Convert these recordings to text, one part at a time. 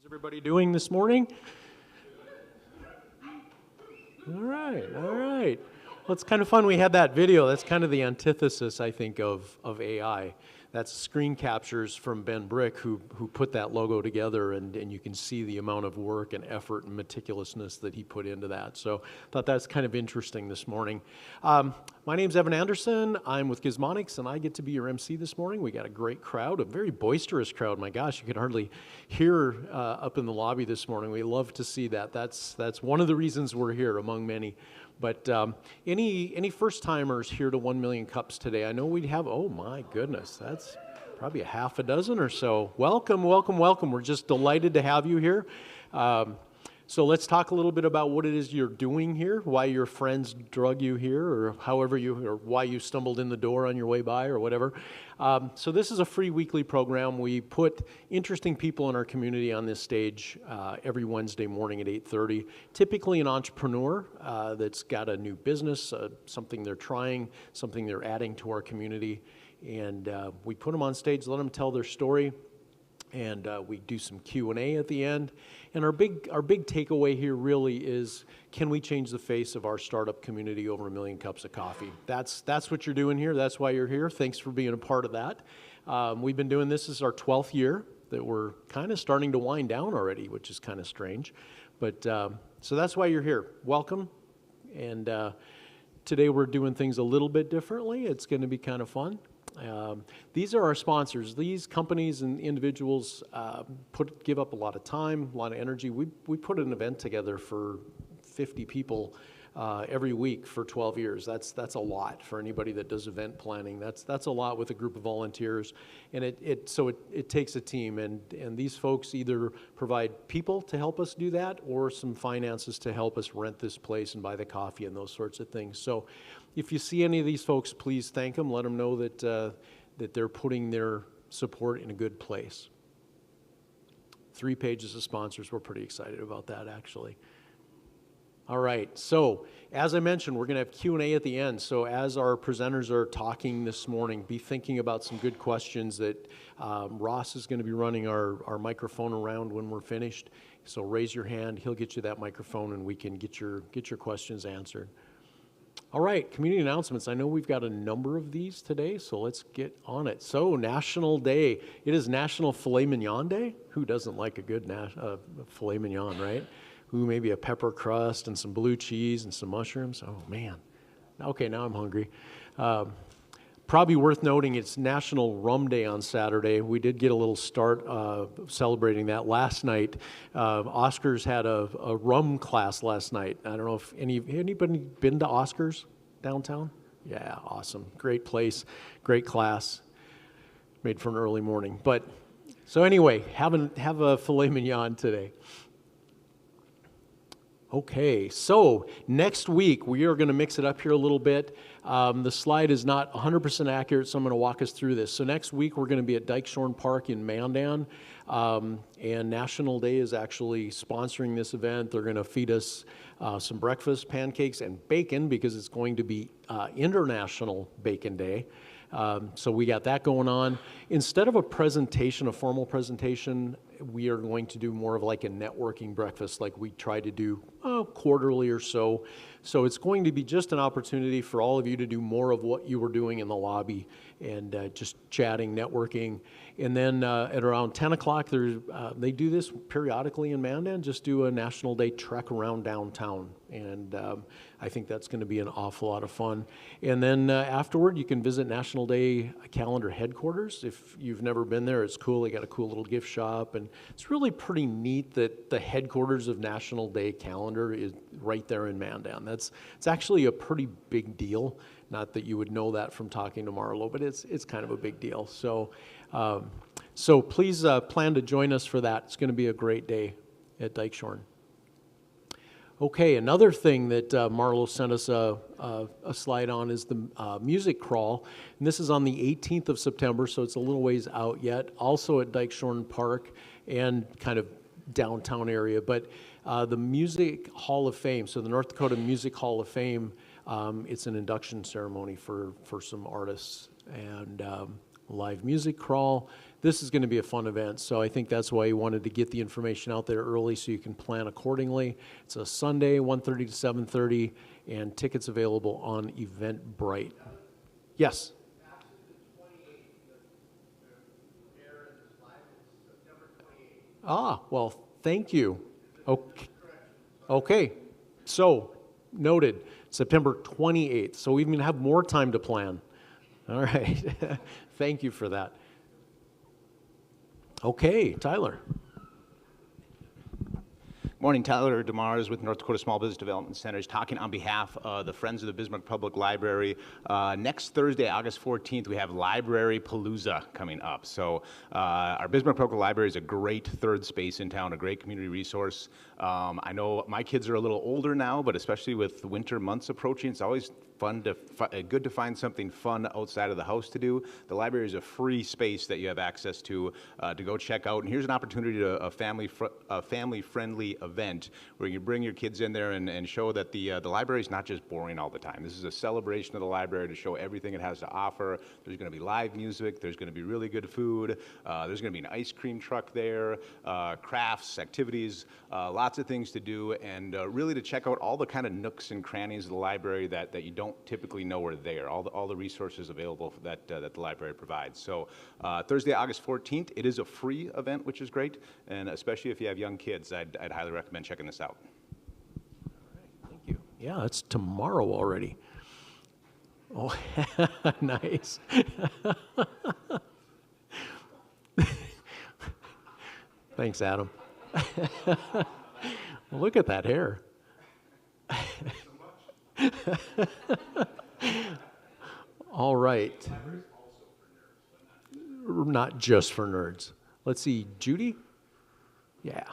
Everybody doing this morning? All right. Well, it's kind of fun. We had that video. That's kind of the antithesis, I think, of AI. That's screen captures from Ben Brick, who put that logo together, and you can see the amount of work and effort and meticulousness that he put into that. So I thought that's kind of interesting this morning. My name's Evan Anderson. I'm with Gizmonics, and I get to be your MC this morning. We got a great crowd, a very boisterous crowd. My gosh, you could hardly hear up in the lobby this morning. We love to see that. That's one of the reasons we're here, among many. But any first-timers here to 1 Million Cups today? I know we have, oh my goodness, that's probably a half a dozen or so. Welcome. We're just delighted to have you here. So let's talk a little bit about what it is you're doing here, why your friends drug you here, or why you stumbled in the door on your way by, or whatever. So this is a free weekly program. We put interesting people in our community on this stage every Wednesday morning at 8:30. Typically an entrepreneur that's got a new business, something they're trying, something they're adding to our community, and we put them on stage, let them tell their story. And we do some Q&A at the end. And our big takeaway here really is, can we change the face of our startup community over 1 million cups of coffee? That's what you're doing here. That's why you're here. Thanks for being a part of that. We've been doing this is our 12th year that we're kind of starting to wind down already, which is kind of strange. But so that's why you're here. Welcome. And today we're doing things a little bit differently. It's going to be kind of fun. These are our sponsors. These companies and individuals give up a lot of time, a lot of energy. We put an event together for 50 people every week for 12 years. That's a lot for anybody that does event planning. That's a lot with a group of volunteers, and it takes a team. And these folks either provide people to help us do that, or some finances to help us rent this place and buy the coffee and those sorts of things. So if you see any of these folks, please thank them. Let them know that they're putting their support in a good place. 3 pages of sponsors. We're pretty excited about that, actually. All right, so as I mentioned, we're going to have Q&A at the end. So as our presenters are talking this morning, be thinking about some good questions that Ross is going to be running our microphone around when we're finished. So raise your hand. He'll get you that microphone, and we can get your questions answered. All right, community announcements. I know we've got a number of these today, so let's get on it. So, National Day. It is National Filet Mignon Day. Who doesn't like a good filet mignon, right? Who maybe a pepper crust and some blue cheese and some mushrooms? Oh, man. Okay, now I'm hungry. Probably worth noting, it's National Rum Day on Saturday. We did get a little start celebrating that last night. Oscars had a rum class last night. I don't know if anybody been to Oscars downtown? Yeah, awesome. Great place, great class. Made for an early morning. But so anyway, have a filet mignon today. Okay, so next week we are going to mix it up here a little bit. The slide is not 100% accurate, so I'm going to walk us through this. So next week we're going to be at Dykeshorn Park in Mandan, and National Day is actually sponsoring this event. They're going to feed us some breakfast, pancakes, and bacon, because it's going to be International Bacon Day. So we got that going on. Instead of a formal presentation, we are going to do more of like a networking breakfast like we try to do quarterly or so. So it's going to be just an opportunity for all of you to do more of what you were doing in the lobby, and just chatting, networking. And then at around 10 o'clock, they do this periodically in Mandan, just do a National Day trek around downtown. And I think that's going to be an awful lot of fun. And then afterward, you can visit National Day Calendar headquarters. If you've never been there, it's cool. They got a cool little gift shop. And it's really pretty neat that the headquarters of National Day Calendar is right there in Mandan. It's actually a pretty big deal. Not that you would know that from talking to Marlo, but it's kind of a big deal. So please plan to join us for that. It's going to be a great day at Dykeshorn. Okay, another thing that Marlo sent us a slide on is the music crawl. And this is on the 18th of September, so it's a little ways out yet. Also at Dykeshorn Park and kind of downtown area. But the Music Hall of Fame, so the North Dakota Music Hall of Fame, it's an induction ceremony for some artists. And live music crawl. This is going to be a fun event, so I think that's why he wanted to get the information out there early so you can plan accordingly. It's a Sunday, 1:30 to 7:30, and tickets available on Eventbrite. Yes? Ah, well, thank you. Okay. Okay, so noted, September 28th. So we even have more time to plan. All right, thank you for that. Okay, Tyler. Morning, Tyler DeMars with North Dakota Small Business Development Centers, talking on behalf of the Friends of the Bismarck Public Library. Next Thursday, August 14th, we have Library Palooza coming up. So our Bismarck Public Library is a great third space in town, a great community resource. I know my kids are a little older now, but especially with the winter months approaching, it's always good to find something fun outside of the house to do. The library is a free space that you have access to go check out. And here's an opportunity to a family-friendly event where you bring your kids in there and show that the library is not just boring all the time. This is a celebration of the library to show everything it has to offer. There's going to be live music. There's going to be really good food. There's going to be an ice cream truck there, crafts, activities, lots of things to do, and really to check out all the kind of nooks and crannies of the library that you don't typically know are there, all the resources available that the library provides. So Thursday, August 14th, it is a free event, which is great, and especially if you have young kids, I'd highly recommend checking this out. All right, thank you. Yeah, it's tomorrow already. Oh, nice. Thanks, Adam. Look at that hair. All right. Not just for nerds. Let's see, Judy? Yeah.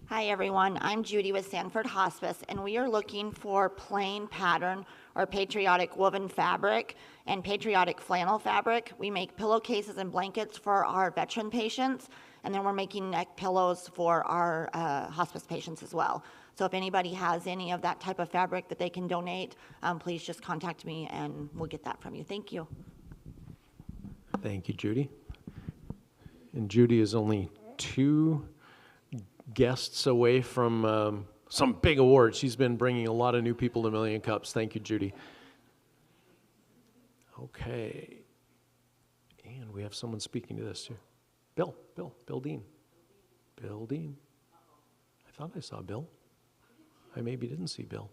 Hi everyone, I'm Judy with Sanford Hospice, and we are looking for plain pattern or patriotic woven fabric and patriotic flannel fabric. We make pillowcases and blankets for our veteran patients, and then we're making neck pillows for our hospice patients as well. So if anybody has any of that type of fabric that they can donate, please just contact me and we'll get that from you. Thank you. Thank you, Judy. And Judy is only 2 guests away from some big award. She's been bringing a lot of new people to Million Cups. Thank you, Judy. Okay. And we have someone speaking to this too. Bill Dean. Bill Dean. I thought I saw Bill. I maybe didn't see Bill.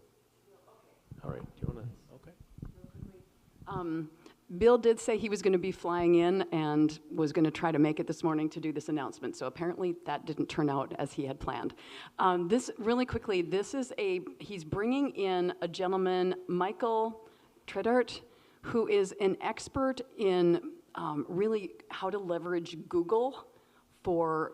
All right, do you want to, okay. Bill did say he was going to be flying in and was going to try to make it this morning to do this announcement. So apparently that didn't turn out as he had planned. This, really quickly, he's bringing in a gentleman, Michael Tredart, who is an expert in really how to leverage Google for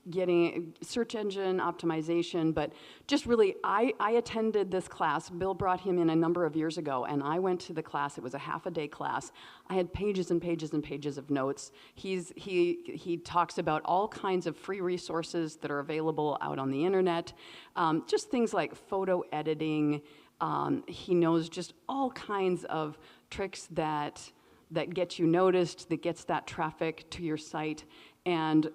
getting search engine optimization, but just really, I attended this class. Bill brought him in a number of years ago, and I went to the class. It was a half-a-day class. I had pages and pages and pages of notes. He talks about all kinds of free resources that are available out on the internet, just things like photo editing. He knows just all kinds of tricks that gets you noticed, that gets that traffic to your site, and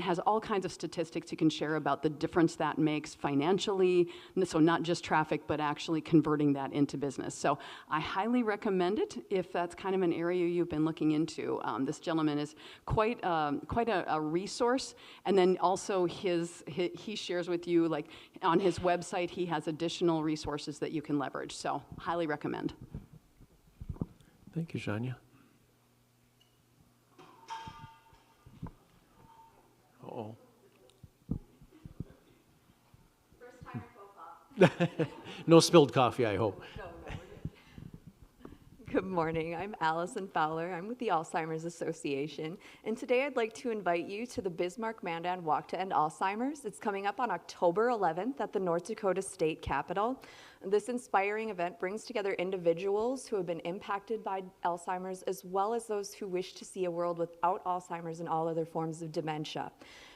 has all kinds of statistics you can share about the difference that makes financially, so not just traffic, but actually converting that into business. So I highly recommend it if that's kind of an area you've been looking into. This gentleman is quite a resource, and then also he shares with you, like on his website, he has additional resources that you can leverage. So highly recommend. Thank you, Shania. Uh-oh. First time faux pas. No spilled coffee, I hope. No, we're good. Good morning. I'm Allison Fowler. I'm with the Alzheimer's Association, and today I'd like to invite you to the Bismarck Mandan Walk to End Alzheimer's. It's coming up on October 11th at the North Dakota State Capitol. This inspiring event brings together individuals who have been impacted by Alzheimer's, as well as those who wish to see a world without Alzheimer's and all other forms of dementia.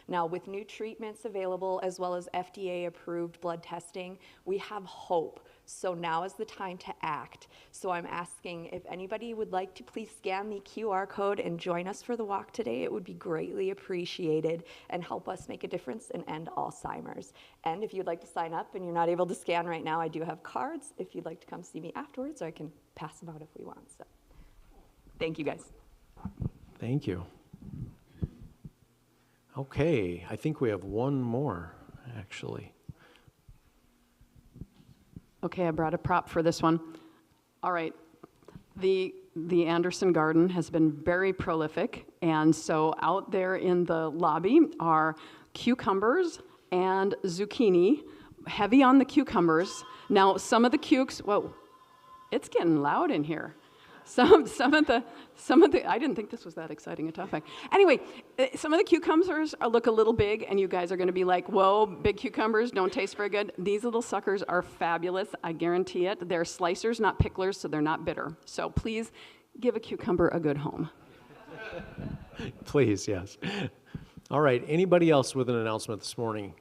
Now, with new treatments available as well as FDA-approved blood testing, we have hope. So now is the time to act. So I'm asking if anybody would like to please scan the QR code and join us for the walk today. It would be greatly appreciated and help us make a difference and end Alzheimer's. And if you'd like to sign up and you're not able to scan right now, I do have cards. If you'd like to come see me afterwards, I can pass them out if we want. So thank you, guys. Thank you. Okay, I think we have one more, actually. Okay, I brought a prop for this one. All right, the Anderson Garden has been very prolific, and so out there in the lobby are cucumbers and zucchini, heavy on the cucumbers. Now, some of the whoa, it's getting loud in here. Some of the, I didn't think this was that exciting a topic. Anyway, some of the cucumbers look a little big, and you guys are gonna be like, whoa, big cucumbers don't taste very good. These little suckers are fabulous, I guarantee it. They're slicers, not picklers, so they're not bitter. So please give a cucumber a good home. Please, yes. All right, anybody else with an announcement this morning?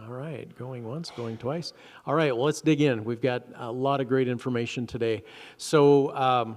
All right, going once, going twice. All right, well, let's dig in. We've got a lot of great information today. So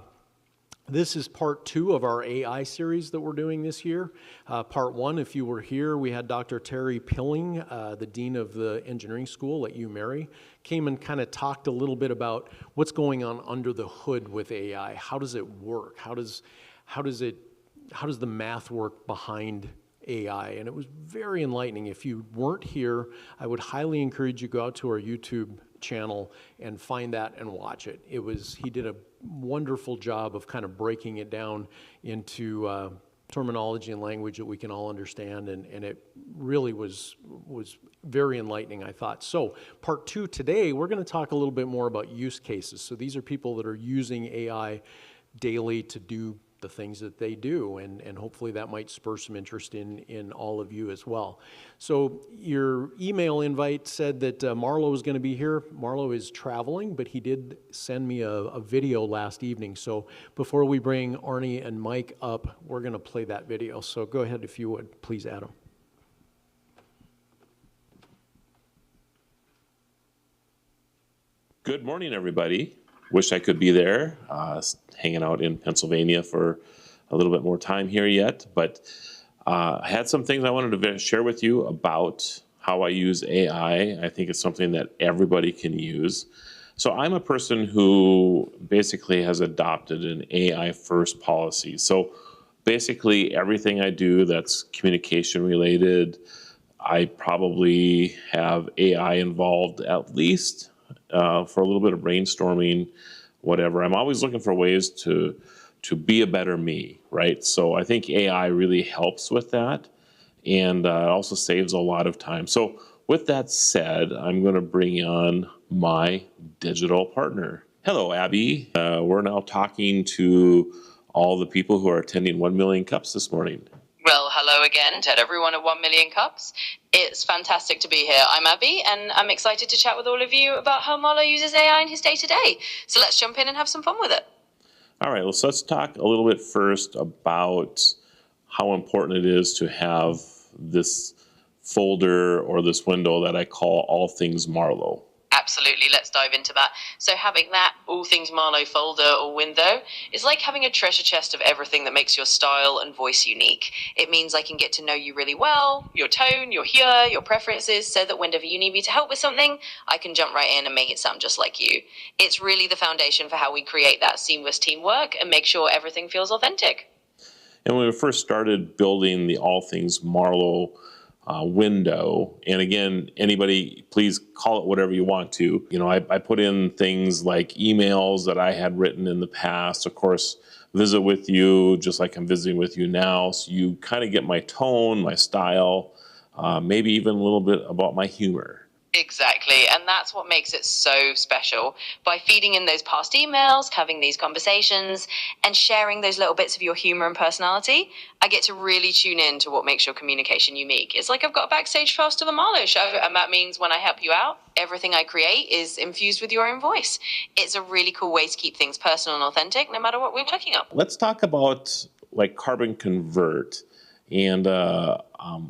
this is part 2 of our AI series that we're doing this year. Part 1, if you were here, we had Dr. Terry Pilling, the Dean of the Engineering School at UMary, came and kind of talked a little bit about what's going on under the hood with AI. How does it work? How does the math work behind AI? And it was very enlightening. If you weren't here, I would highly encourage you to go out to our YouTube channel and find that and watch it. He did a wonderful job of kind of breaking it down into terminology and language that we can all understand, and it really was very enlightening, I thought. So part 2 today, we're going to talk a little bit more about use cases. So these are people that are using AI daily to do the things that they do, and hopefully that might spur some interest in all of you as well. So your email invite said that Marlo was going to be here. Marlo is traveling, but he did send me a video last evening. So before we bring Arnie and Mike up, we're going to play that video. So go ahead if you would, please, Adam. Good morning, everybody. Wish I could be there, hanging out in Pennsylvania for a little bit more time here yet, but I had some things I wanted to share with you about how I use AI. I think it's something that everybody can use. So I'm a person who basically has adopted an AI first policy. So basically everything I do that's communication related, I probably have AI involved at least for a little bit of brainstorming, whatever. I'm always looking for ways to be a better me, right? So I think AI really helps with that, and also saves a lot of time. So with that said, I'm going to bring on my digital partner. Hello, Abby. We're now talking to all the people who are attending 1 Million Cups this morning. Well, hello again to everyone at 1 Million Cups. It's fantastic to be here. I'm Abby, and I'm excited to chat with all of you about how Marlo uses AI in his day-to-day. So let's jump in and have some fun with it. All right, so let's talk a little bit first about how important it is to have this folder or this window that I call All Things Marlo. Absolutely, let's dive into that. So having that All Things Marlo folder or window is like having a treasure chest of everything that makes your style and voice unique. It means I can get to know you really well, your tone, your humor, your preferences, so that whenever you need me to help with something, I can jump right in and make it sound just like you. It's really the foundation for how we create that seamless teamwork and make sure everything feels authentic. And when we first started building the All Things Marlo window, and again, anybody, please call it whatever you want to. You know, I put in things like emails that I had written in the past, of course, visit with you, just like I'm visiting with you now, so you kind of get my tone, my style, maybe even a little bit about my humor. Exactly, and that's what makes it so special. By feeding in those past emails, having these conversations, and sharing those little bits of your humor and personality, I get to really tune in to what makes your communication unique. It's like I've got a backstage pass to the Marlo show, and that means when I help you out, everything I create is infused with your own voice. It's a really cool way to keep things personal and authentic, no matter what we're clicking up. Let's talk about like Carbon Convert. and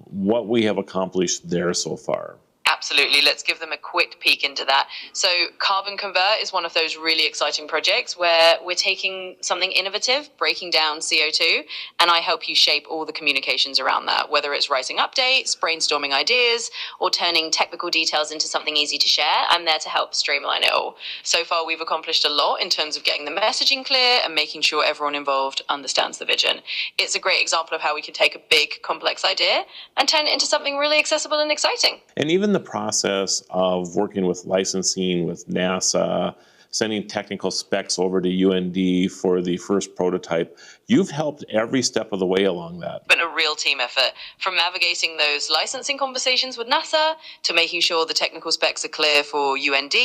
what we have accomplished there so far. Absolutely. Let's give them a quick peek into that. So Carbon Convert is one of those really exciting projects where we're taking something innovative, breaking down CO2, and I help you shape all the communications around that, whether it's writing updates, brainstorming ideas, or turning technical details into something easy to share. I'm there to help streamline it all. So far, we've accomplished a lot in terms of getting the messaging clear and making sure everyone involved understands the vision. It's a great example of how we can take a big, complex idea and turn it into something really accessible and exciting. And even the process of working with licensing with NASA, sending technical specs over to UND for the first prototype, you've helped every step of the way along that. Been a real team effort, from navigating those licensing conversations with NASA to making sure the technical specs are clear for UND.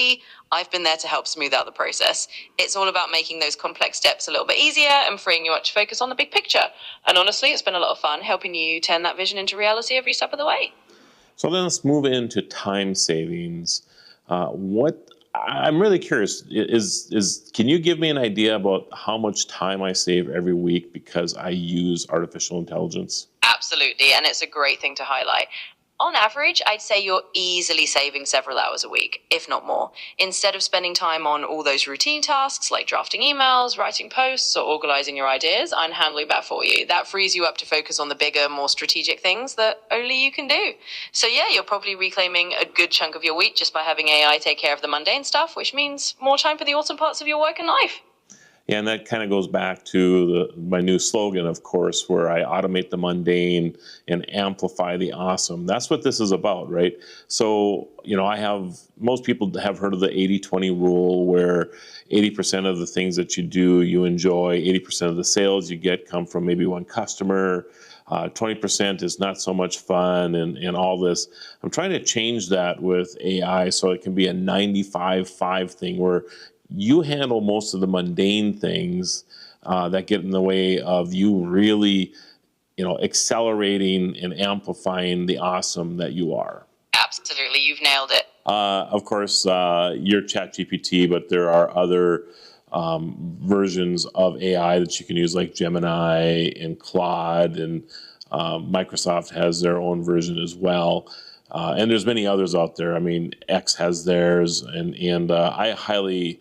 I've been there to help smooth out the process. It's all about making those complex steps a little bit easier and freeing you up to focus on the big picture. And honestly, it's been a lot of fun helping you turn that vision into reality every step of the way. So then let's move into time savings. I'm really curious, can you give me an idea about how much time I save every week because I use artificial intelligence? Absolutely, and it's a great thing to highlight. On average, I'd say you're easily saving several hours a week, if not more. Instead of spending time on all those routine tasks like drafting emails, writing posts, or organizing your ideas, I'm handling that for you. That frees you up to focus on the bigger, more strategic things that only you can do. So yeah, you're probably reclaiming a good chunk of your week just by having AI take care of the mundane stuff, which means more time for the awesome parts of your work and life. Yeah, and that kind of goes back to my new slogan, of course, where I automate the mundane and amplify the awesome. That's what this is about, right? So, most people have heard of the 80-20 rule, where 80% of the things that you do, you enjoy, 80% of the sales you get come from maybe one customer, 20% is not so much fun, and all this. I'm trying to change that with AI so it can be a 95-5 thing where you handle most of the mundane things that get in the way of you really, accelerating and amplifying the awesome that you are. Absolutely, you've nailed it. Of course, you're ChatGPT, but there are other versions of AI that you can use, like Gemini and Claude, and Microsoft has their own version as well. And there's many others out there. I mean, X has theirs, and I highly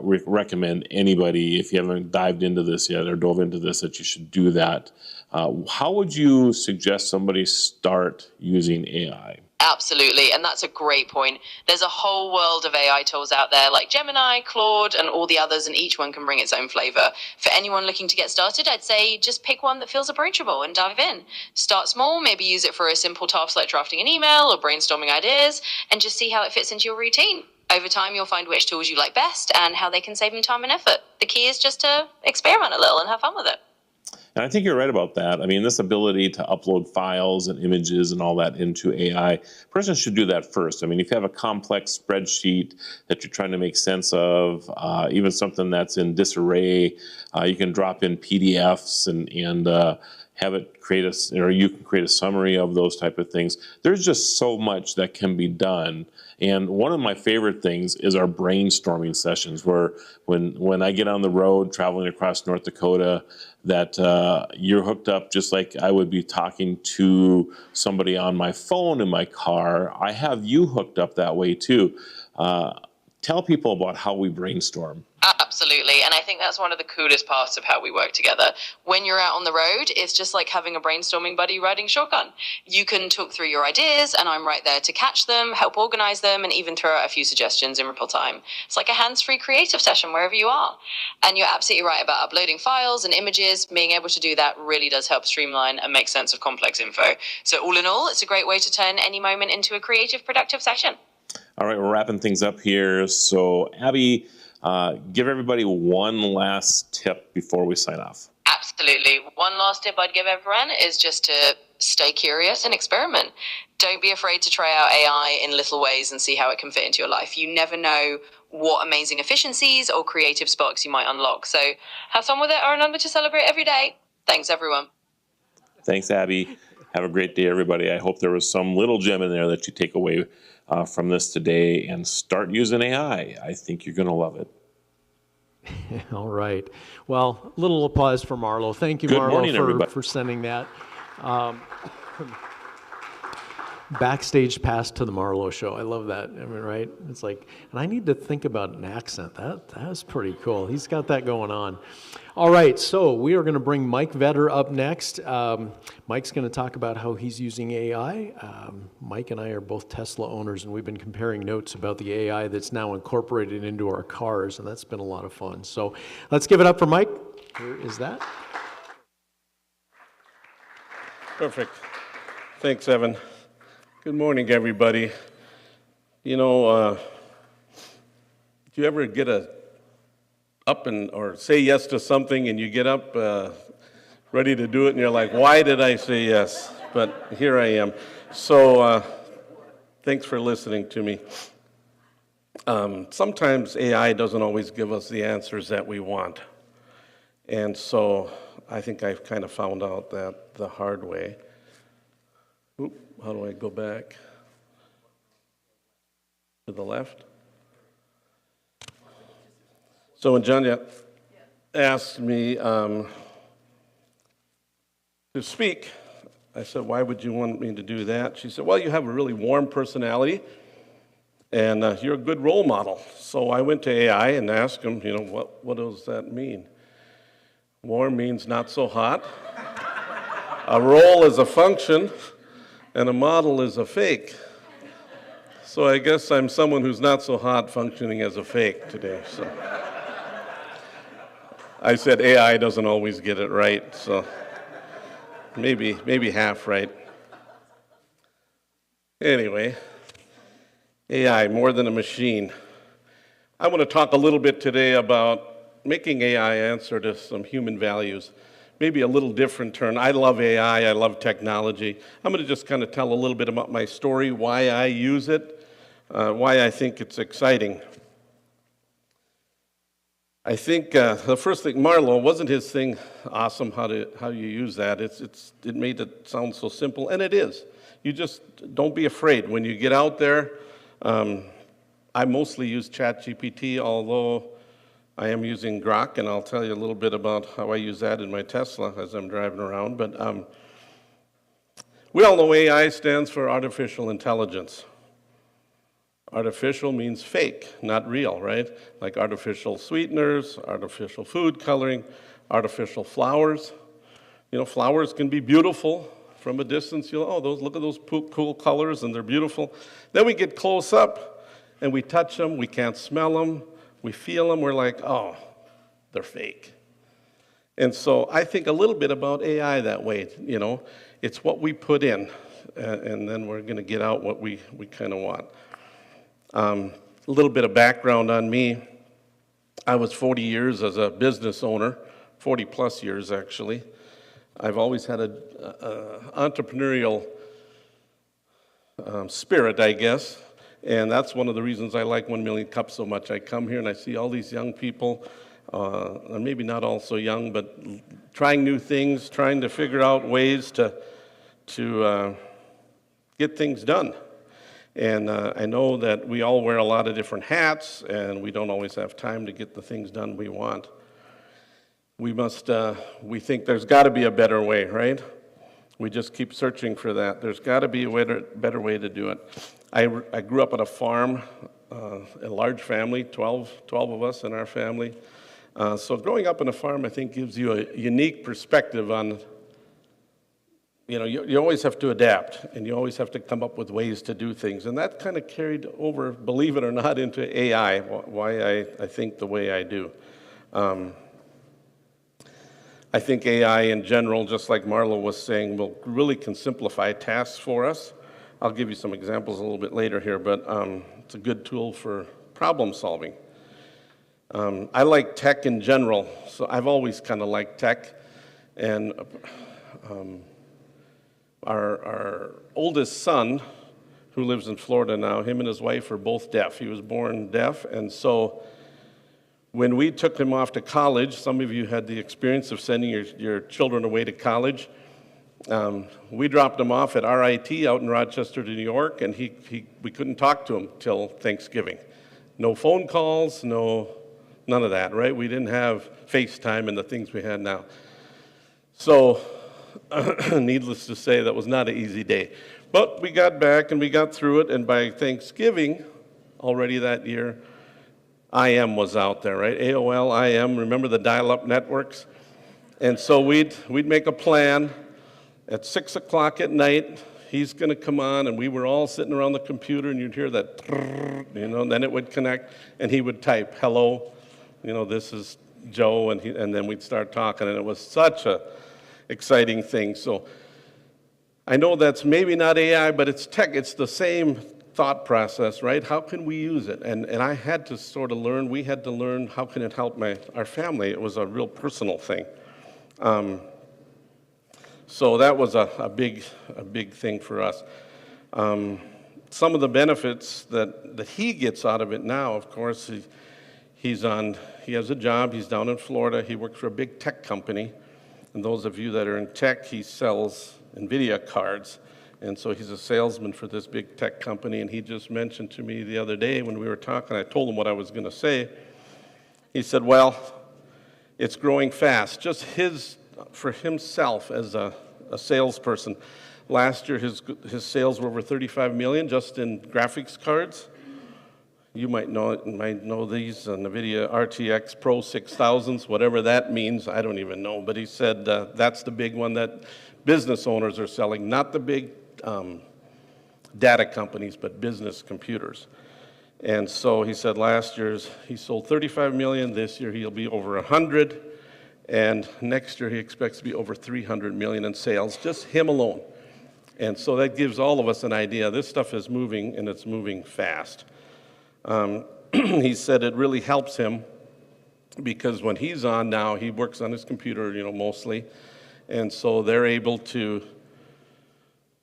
recommend anybody, if you haven't dived into this yet or dove into this, that you should do that. How would you suggest somebody start using AI? Absolutely, and that's a great point. There's a whole world of AI tools out there like Gemini, Claude, and all the others, and each one can bring its own flavor. For anyone looking to get started, I'd say just pick one that feels approachable and dive in. Start small, maybe use it for a simple task like drafting an email or brainstorming ideas, and just see how it fits into your routine. Over time, you'll find which tools you like best and how they can save you time and effort. The key is just to experiment a little and have fun with it. And I think you're right about that. I mean, this ability to upload files and images and all that into AI, a person should do that first. I mean, if you have a complex spreadsheet that you're trying to make sense of, even something that's in disarray, you can drop in PDFs and have it create you can create a summary of those type of things. There's just so much that can be done. And one of my favorite things is our brainstorming sessions, where when I get on the road traveling across North Dakota, that you're hooked up just like I would be talking to somebody on my phone in my car. I have you hooked up that way too. Tell people about how we brainstorm. Absolutely, and I think that's one of the coolest parts of how we work together. When you're out on the road, it's just like having a brainstorming buddy riding shotgun. You can talk through your ideas, and I'm right there to catch them, help organize them, and even throw out a few suggestions in real time. It's like a hands-free creative session wherever you are. And you're absolutely right about uploading files and images. Being able to do that really does help streamline and make sense of complex info. So all in all, it's a great way to turn any moment into a creative, productive session. All right, we're wrapping things up here. So Abby, give everybody one last tip before we sign off. Absolutely. One last tip I'd give everyone is just to stay curious and experiment. Don't be afraid to try out AI in little ways and see how it can fit into your life. You never know what amazing efficiencies or creative sparks you might unlock. So have fun with it, or remember to celebrate every day. Thanks, everyone. Thanks, Abby. Have a great day, everybody. I hope there was some little gem in there that you take away from this today, and start using AI. I think you're going to love it. All right. Well, a little applause for Marlo. Thank you, Good Marlo, morning, everybody. for sending that. Backstage pass to the Marlo show. I love that. I mean, right? It's like, and I need to think about an accent. That's pretty cool. He's got that going on. All right, so we are going to bring Mike Vetter up next. Mike's going to talk about how he's using AI. Mike and I are both Tesla owners, and we've been comparing notes about the AI that's now incorporated into our cars, and that's been a lot of fun. So let's give it up for Mike. Here is that. Perfect. Thanks, Evan. Good morning, everybody. You know, do you ever get or say yes to something and you get up ready to do it and you're like, why did I say yes? But here I am. So thanks for listening to me. Sometimes AI doesn't always give us the answers that we want. And so I think I've kind of found out that the hard way. How do I go back? To the left? So when John asked me to speak, I said, why would you want me to do that? She said, well, you have a really warm personality, and you're a good role model. So I went to AI and asked him, you know, what does that mean? Warm means not so hot. A role is a function, and a model is a fake. So I guess I'm someone who's not so hot functioning as a fake today. So I said AI doesn't always get it right, so maybe half right. Anyway, AI, more than a machine. I want to talk a little bit today about making AI answer to some human values. Maybe a little different turn. I love AI, I love technology. I'm going to just kind of tell a little bit about my story, why I use it, why I think it's exciting. I think the first thing, Marlo, wasn't his thing awesome how you use that? It made it sound so simple, and it is. You just don't be afraid. When you get out there, I mostly use ChatGPT, although I am using Grok, and I'll tell you a little bit about how I use that in my Tesla as I'm driving around. But we all know AI stands for artificial intelligence. Artificial means fake, not real, right? Like artificial sweeteners, artificial food coloring, artificial flowers. You know, flowers can be beautiful from a distance. Look at those cool colors, and they're beautiful. Then we get close up, and we touch them. We can't smell them. We feel them, we're like, oh, they're fake. And so I think a little bit about AI that way, you know. It's what we put in, and then we're going to get out what we kind of want. A little bit of background on me. I was 40 years as a business owner, 40 plus years actually. I've always had an entrepreneurial spirit, I guess. And that's one of the reasons I like 1 Million Cups so much. I come here and I see all these young people, maybe not all so young, but trying new things, trying to figure out ways to get things done. And I know that we all wear a lot of different hats, and we don't always have time to get the things done we want. We think there's got to be a better way, right? We just keep searching for that. There's got to be a better way to do it. I grew up on a farm, a large family, 12 of us in our family. So growing up on a farm, I think, gives you a unique perspective on, you know, you always have to adapt, and you always have to come up with ways to do things. And that kind of carried over, believe it or not, into AI, why I think the way I do. I think AI in general, just like Marlo was saying, really can simplify tasks for us. I'll give you some examples a little bit later here, but it's a good tool for problem solving. I like tech in general, so I've always kind of liked tech. And our oldest son, who lives in Florida now, him and his wife are both deaf. He was born deaf, and so when we took him off to college, some of you had the experience of sending your children away to college. We dropped him off at RIT out in Rochester, New York, and we couldn't talk to him till Thanksgiving. No phone calls, none of that, right? We didn't have FaceTime and the things we had now. So needless to say, that was not an easy day. But we got back and we got through it, and by Thanksgiving, already that year, IM was out there, right? AOL, IM, remember the dial-up networks? And so we'd make a plan. At 6 o'clock at night, he's going to come on, and we were all sitting around the computer, and you'd hear that, and then it would connect, and he would type, hello, this is Joe, and then we'd start talking, and it was such a exciting thing. So I know that's maybe not AI, but it's tech. It's the same thought process, right? How can we use it? And I had to sort of learn, we had to learn how can it help our family. It was a real personal thing. So that was a big thing for us. Some of the benefits that he gets out of it now, of course, he has a job. He's down in Florida. He works for a big tech company. And those of you that are in tech, he sells NVIDIA cards. And so he's a salesman for this big tech company. And he just mentioned to me the other day when we were talking, I told him what I was going to say. He said, well, it's growing fast. Just for himself as a salesperson. Last year, his sales were over 35 million just in graphics cards. You might know these, NVIDIA RTX Pro 6000s, whatever that means, I don't even know. But he said that's the big one that business owners are selling, not the big data companies, but business computers. And so he said last year he sold 35 million. This year he'll be over 100. And next year he expects to be over 300 million in sales, just him alone. And so that gives all of us an idea. This stuff is moving, and it's moving fast. He said it really helps him because when he's on now, he works on his computer, mostly. And so they're able to,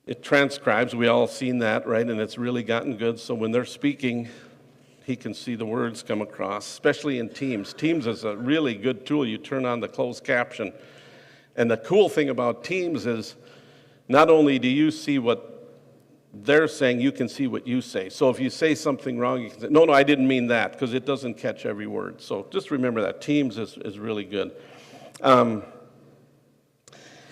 it transcribes, we all seen that, right? And it's really gotten good. So when they're speaking, he can see the words come across, especially in Teams. Teams is a really good tool. You turn on the closed caption. And the cool thing about Teams is not only do you see what they're saying, you can see what you say. So if you say something wrong, you can say, no, I didn't mean that, because it doesn't catch every word. So just remember that. Teams is really good. And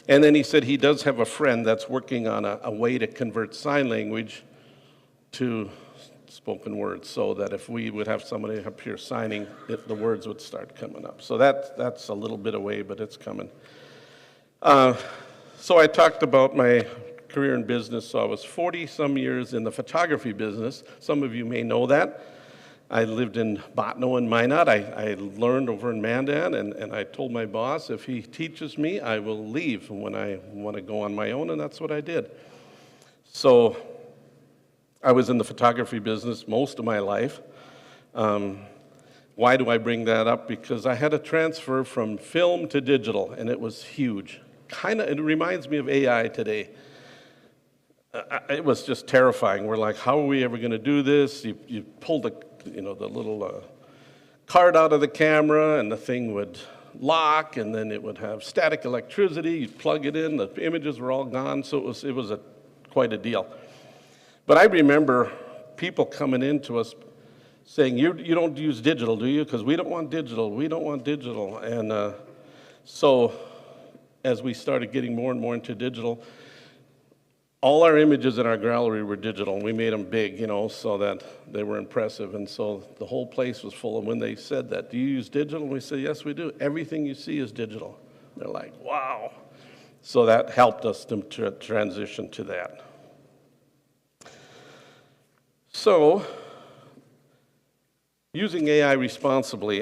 then he said he does have a friend that's working on a way to convert sign language to spoken words, so that if we would have somebody up here signing, the words would start coming up. So that's a little bit away, but it's coming. So I talked about my career in business. So I was 40-some years in the photography business. Some of you may know that. I lived in Botno and Minot. I learned over in Mandan, and I told my boss, if he teaches me, I will leave when I want to go on my own, and that's what I did. So I was in the photography business most of my life. Why do I bring that up? Because I had a transfer from film to digital, and it was huge. It reminds me of AI today. It was just terrifying. We're like, how are we ever going to do this? You pull the little card out of the camera, and the thing would lock, and then it would have static electricity. You'd plug it in, the images were all gone, so it was quite a deal. But I remember people coming in to us saying, you don't use digital, do you? Because we don't want digital. We don't want digital. And so as we started getting more and more into digital, all our images in our gallery were digital, and we made them big, so that they were impressive. And so the whole place was full. And when they said that, do you use digital? And we said, yes, we do. Everything you see is digital. They're like, wow. So that helped us to transition to that. So, using AI responsibly,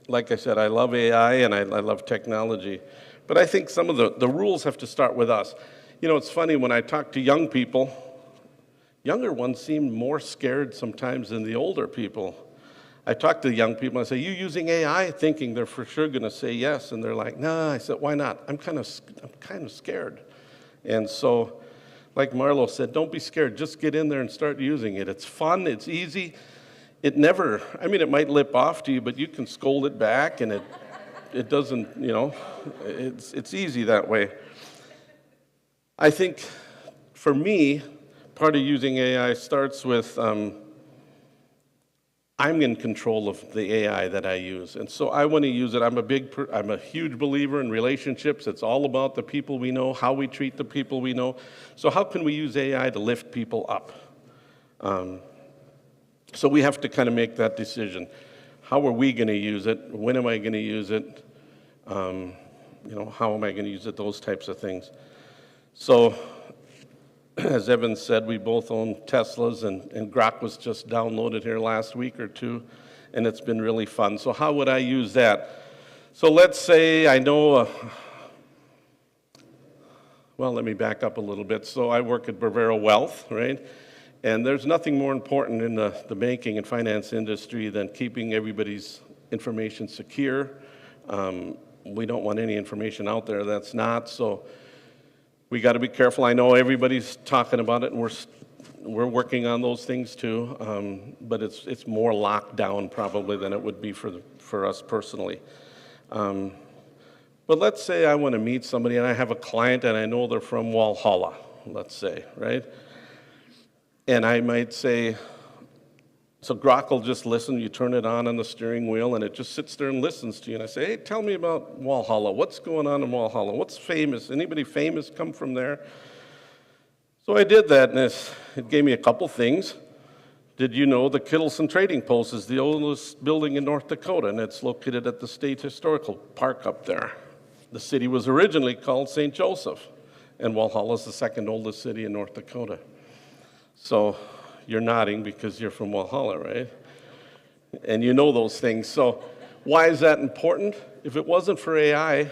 like I said, I love AI and I love technology, but I think some of the rules have to start with us. It's funny, when I talk to young people, younger ones seem more scared sometimes than the older people. I talk to young people, and I say, you using AI? Thinking they're for sure going to say yes, and they're like, nah. I said, why not? I'm kind of scared. And so, like Marlo said, don't be scared. Just get in there and start using it. It's fun. It's easy. It might lip off to you, but you can scold it back, and it doesn't, it's easy that way. I think, for me, part of using AI starts with I'm in control of the AI that I use. And so I want to use it. I'm a huge believer in relationships. It's all about the people we know, how we treat the people we know. So how can we use AI to lift people up? So we have to kind of make that decision. How are we going to use it? When am I going to use it? How am I going to use it? Those types of things. So, as Evan said, we both own Teslas, and Grok was just downloaded here last week or two, and it's been really fun. So how would I use that? So let's say I know, let me back up a little bit. So I work at Bravera Wealth, right? And there's nothing more important in the banking and finance industry than keeping everybody's information secure. We don't want any information out there that's not, so we got to be careful. I know everybody's talking about it, and we're working on those things too, but it's more locked down probably than it would be for us personally. But let's say I want to meet somebody, and I have a client, and I know they're from Walhalla, let's say, right? And I might say, so Grok will just listen. You turn it on the steering wheel, and it just sits there and listens to you. And I say, hey, tell me about Walhalla. What's going on in Walhalla? What's famous? Anybody famous come from there? So I did that, and it gave me a couple things. Did you know the Kittleson Trading Post is the oldest building in North Dakota, and it's located at the State Historical Park up there. The city was originally called St. Joseph, and Walhalla is the second oldest city in North Dakota. So you're nodding because you're from Walhalla, right? And you know those things. So why is that important? If it wasn't for AI,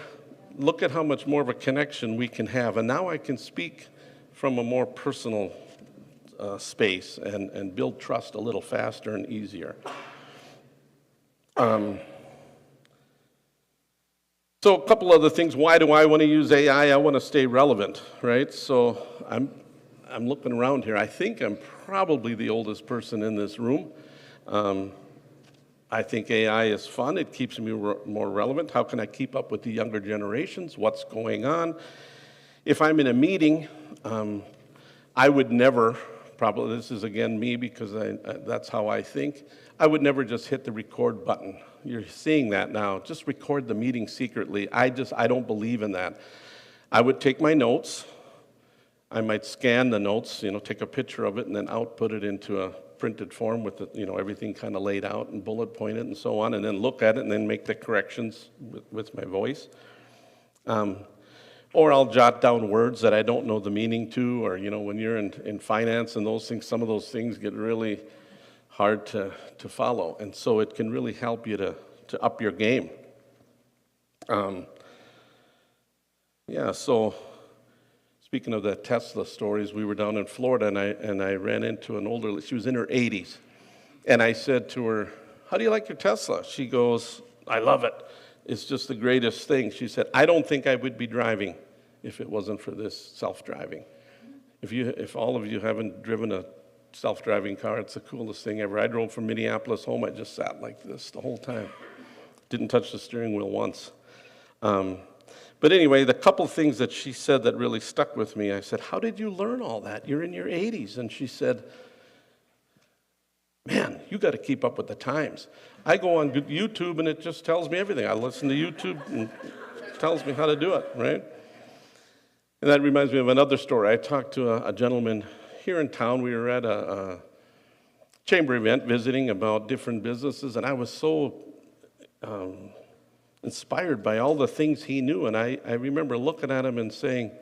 look at how much more of a connection we can have. And now I can speak from a more personal space and build trust a little faster and easier. So a couple other things. Why do I want to use AI? I want to stay relevant, right? So I'm looking around here. I think I'm probably the oldest person in this room. I think AI is fun. It keeps me more relevant. How can I keep up with the younger generations? What's going on? If I'm in a meeting, I would never, probably this is again me because that's how I think, I would never just hit the record button. You're seeing that now. Just record the meeting secretly. I don't believe in that. I would take my notes. I might scan the notes, take a picture of it and then output it into a printed form with everything kind of laid out and bullet pointed and so on, and then look at it and then make the corrections with my voice. Or I'll jot down words that I don't know the meaning to, or when you're in finance and those things, some of those things get really hard to follow, and so it can really help you to up your game. So speaking of the Tesla stories, we were down in Florida, and I ran into an older, she was in her 80s, and I said to her, how do you like your Tesla? She goes, I love it. It's just the greatest thing. She said, I don't think I would be driving if it wasn't for this self-driving. If all of you haven't driven a self-driving car, it's the coolest thing ever. I drove from Minneapolis home. I just sat like this the whole time. Didn't touch the steering wheel once. But anyway, the couple things that she said that really stuck with me, I said, how did you learn all that? You're in your 80s. And she said, man, you got to keep up with the times. I go on YouTube and it just tells me everything. I listen to YouTube and it tells me how to do it, right? And that reminds me of another story. I talked to a gentleman here in town. We were at a chamber event visiting about different businesses, and I was so inspired by all the things he knew. And I remember looking at him and saying,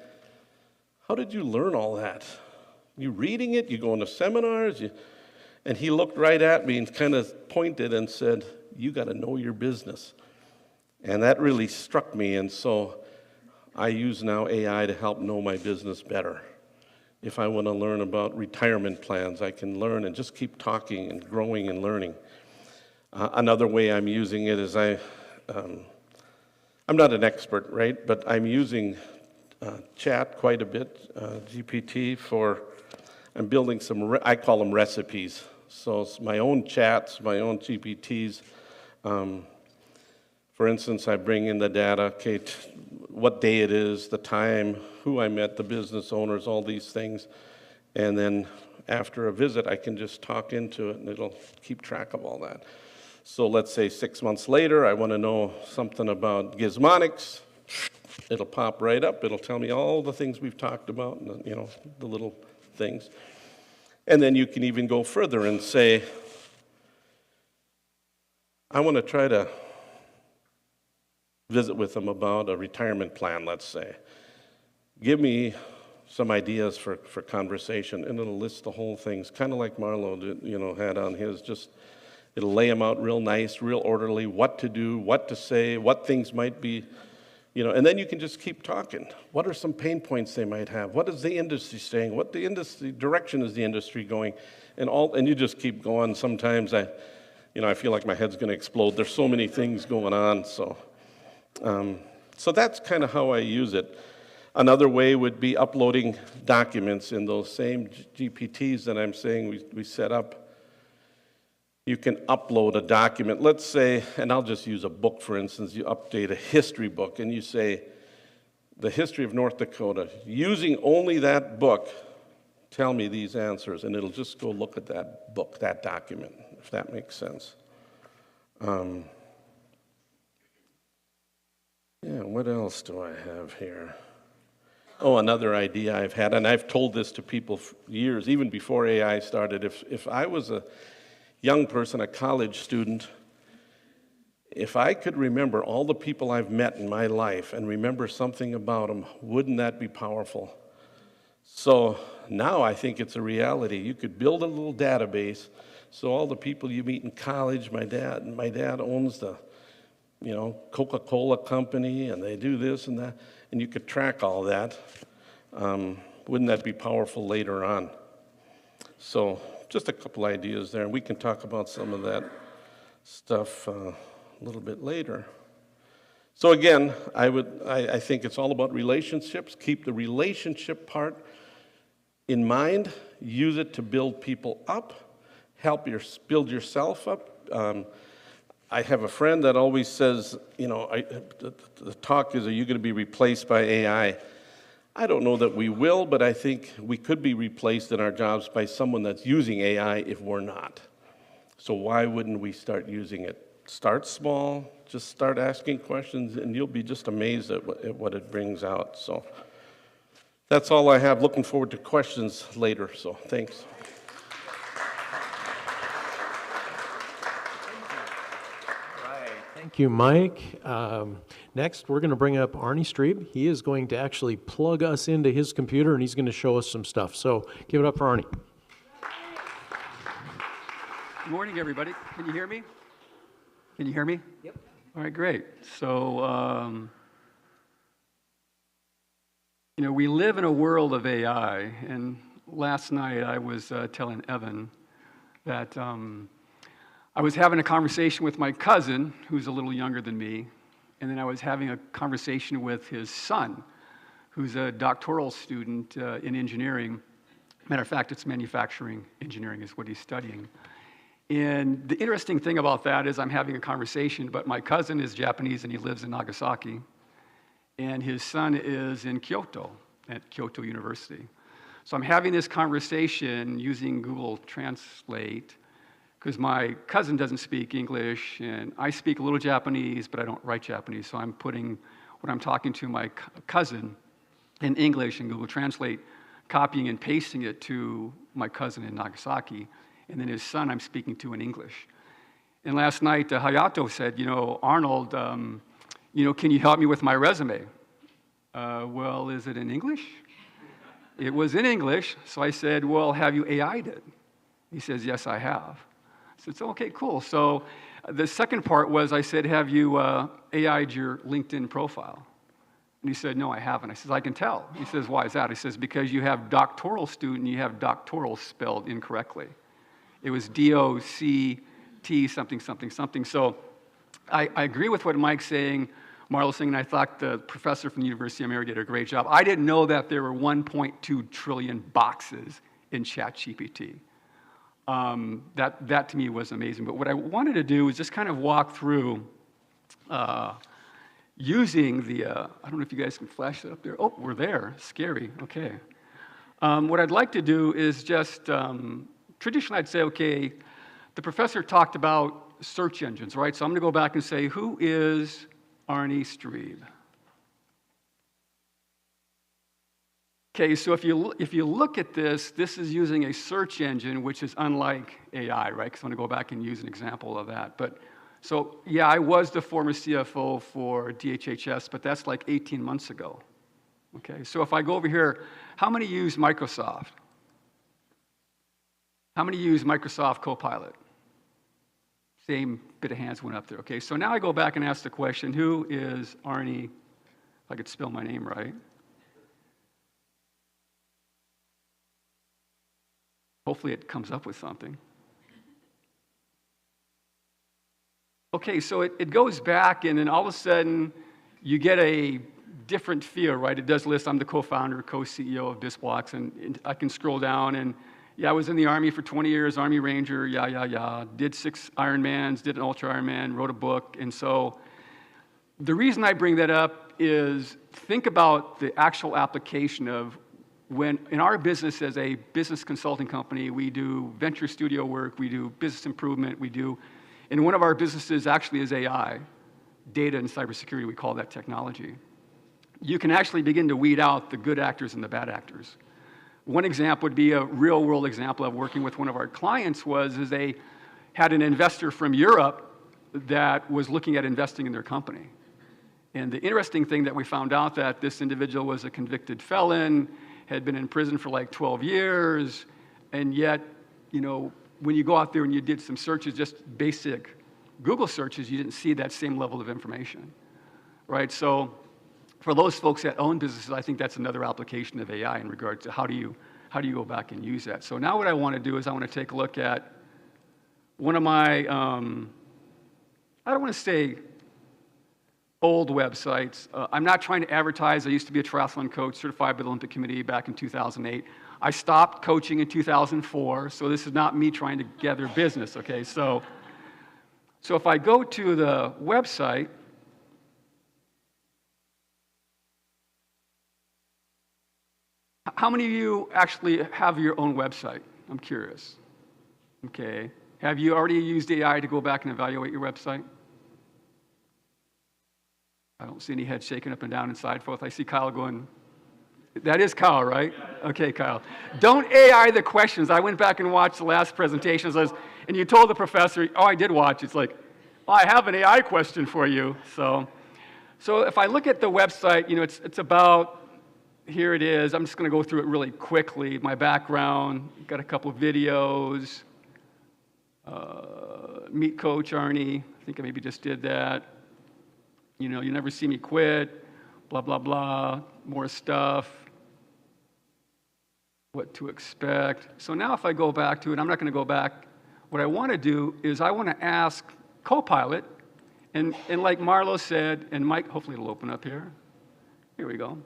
how did you learn all that? You reading it? You going to seminars? And he looked right at me and kind of pointed and said, you got to know your business. And that really struck me. And so I use now AI to help know my business better. If I want to learn about retirement plans, I can learn and just keep talking and growing and learning. Another way I'm using it is I'm not an expert, right? But I'm using chat quite a bit, GPT, I'm building some, I call them recipes. So it's my own chats, my own GPTs. For instance, I bring in the data, okay, what day it is, the time, who I met, the business owners, all these things. And then after a visit, I can just talk into it and it'll keep track of all that. So let's say 6 months later, I want to know something about gizmonics. It'll pop right up. It'll tell me all the things we've talked about, and, you know, the little things. And then you can even go further and say, I want to try to visit with them about a retirement plan, let's say. Give me some ideas for conversation, and it'll list the whole things, kind of like Marlo did, you know, had on his. Just it'll lay them out real nice, real orderly, what to do, what to say, what things might be, you know, and then you can just keep talking. What are some pain points they might have? What is the industry saying? What the industry direction is the industry going? And you just keep going. Sometimes I feel like my head's going to explode. There's so many things going on, so that's kind of how I use it. Another way would be uploading documents in those same GPTs that I'm saying we set up. You can upload a document. Let's say, and I'll just use a book, for instance, you update a history book, and you say, the history of North Dakota, using only that book, tell me these answers, and it'll just go look at that book, that document, if that makes sense. What else do I have here? Oh, another idea I've had, and I've told this to people for years, even before AI started. If I was a young person, a college student, if I could remember all the people I've met in my life and remember something about them, wouldn't that be powerful? So now I think it's a reality. You could build a little database, so all the people you meet in college, my dad owns the, you know, Coca-Cola company, and they do this and that, and you could track all that. Wouldn't that be powerful later on? So just a couple ideas there, and we can talk about some of that stuff a little bit later. So again, I think it's all about relationships. Keep the relationship part in mind. Use it to build people up. Build yourself up. I have a friend that always says, you know, the talk is, are you going to be replaced by AI? I don't know that we will, but I think we could be replaced in our jobs by someone that's using AI if we're not. So why wouldn't we start using it? Start small, just start asking questions, and you'll be just amazed at what it brings out. So that's all I have. Looking forward to questions later, so thanks. Thank you, Mike. Next, we're going to bring up Arnie Stebe. He is going to actually plug us into his computer, and he's going to show us some stuff. So give it up for Arnie. Good morning, everybody. Can you hear me? Can you hear me? Yep. All right, great. So, you know, we live in a world of AI, and last night I was telling Evan that I was having a conversation with my cousin, who's a little younger than me, and then I was having a conversation with his son, who's a doctoral student in engineering. Matter of fact, it's manufacturing engineering is what he's studying. And the interesting thing about that is I'm having a conversation, but my cousin is Japanese and he lives in Nagasaki, and his son is in Kyoto, at Kyoto University. So I'm having this conversation using Google Translate, because my cousin doesn't speak English, and I speak a little Japanese, but I don't write Japanese, so I'm putting what I'm talking to my cousin in English in Google Translate, copying and pasting it to my cousin in Nagasaki, and then his son I'm speaking to in English. And last night, Hayato said, you know, Arnold, you know, can you help me with my resume? Well, is it in English? It was in English, so I said, well, have you AI'd it? He says, yes, I have. I said, okay, cool. So the second part was I said, have you AI'd your LinkedIn profile? And he said, no, I haven't. I said, I can tell. He says, why is that? He says, because you have doctoral student, you have doctoral spelled incorrectly. It was D-O-C-T something, something, something. So I agree with what Mike's saying, Marlo's saying, and I thought the professor from the University of Mary did a great job. I didn't know that there were 1.2 trillion boxes in ChatGPT. That to me was amazing. But what I wanted to do is just kind of walk through using the, I don't know if you guys can flash that up there. Oh, we're there. Scary. Okay. What I'd like to do is just, traditionally I'd say, okay, the professor talked about search engines, right? So I'm going to go back and say, who is Arnie Stebe? Okay, so if you look at this, this is using a search engine, which is unlike AI, right? Because I'm going to go back and use an example of that. But so yeah, I was the former CFO for DHHS, but that's like 18 months ago. Okay, so if I go over here, how many use Microsoft? How many use Microsoft Copilot? Same bit of hands went up there. Okay, so now I go back and ask the question, who is Arnie, if I could spell my name right? Hopefully it comes up with something. Okay, so it goes back, and then all of a sudden, you get a different feel, right? It does list, I'm the co-founder, co-CEO of Bisblox, and I can scroll down, and yeah, I was in the Army for 20 years, Army Ranger, did 6 Ironmans, did an Ultra Ironman, wrote a book, and so the reason I bring that up is think about the actual application of when, in our business as a business consulting company, we do venture studio work, we do business improvement, and one of our businesses actually is AI, data and cybersecurity, we call that technology. You can actually begin to weed out the good actors and the bad actors. One example would be a real world example of working with one of our clients is they had an investor from Europe that was looking at investing in their company. And the interesting thing that we found out that this individual was a convicted felon, had been in prison for like 12 years, and yet, you know, when you go out there and you did some searches, just basic Google searches, you didn't see that same level of information, right? So for those folks that own businesses, I think that's another application of AI in regard to how do you go back and use that. So now what I want to do is I want to take a look at one of my, I don't want to say old websites. I'm not trying to advertise. I used to be a triathlon coach, certified by the Olympic Committee back in 2008. I stopped coaching in 2004, so this is not me trying to gather business, okay? So if I go to the website, how many of you actually have your own website? I'm curious. Okay. Have you already used AI to go back and evaluate your website? I don't see any heads shaking up and down and side forth. I see Kyle going, that is Kyle, right? Okay, Kyle. Don't AI the questions. I went back and watched the last presentations, and you told the professor, oh, I did watch. It's like, oh, I have an AI question for you. So if I look at the website, you know, it's about, here it is. I'm just going to go through it really quickly. My background, got a couple of videos. Meet Coach Arnie. I think I maybe just did that. You know, you never see me quit, blah, blah, blah, more stuff, what to expect. So now if I go back to it, I'm not going to go back. What I want to do is I want to ask Copilot, and like Marlo said, and Mike, hopefully it'll open up here. Here we go.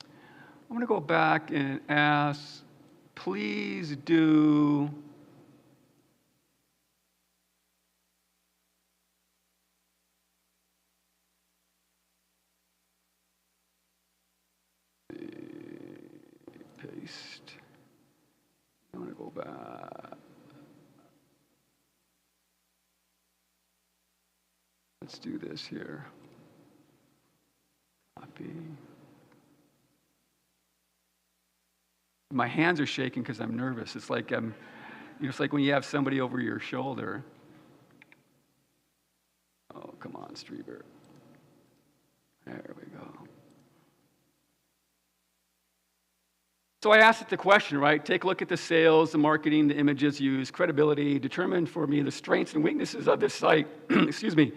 I'm going to go back and ask, please do paste. I'm going to go back. Let's do this here. Copy. My hands are shaking because I'm nervous. It's like it's like when you have somebody over your shoulder. Oh, come on, Stebe. There we go. So I asked it the question, right? Take a look at the sales, the marketing, the images used, credibility, determine for me the strengths and weaknesses of this site, excuse me,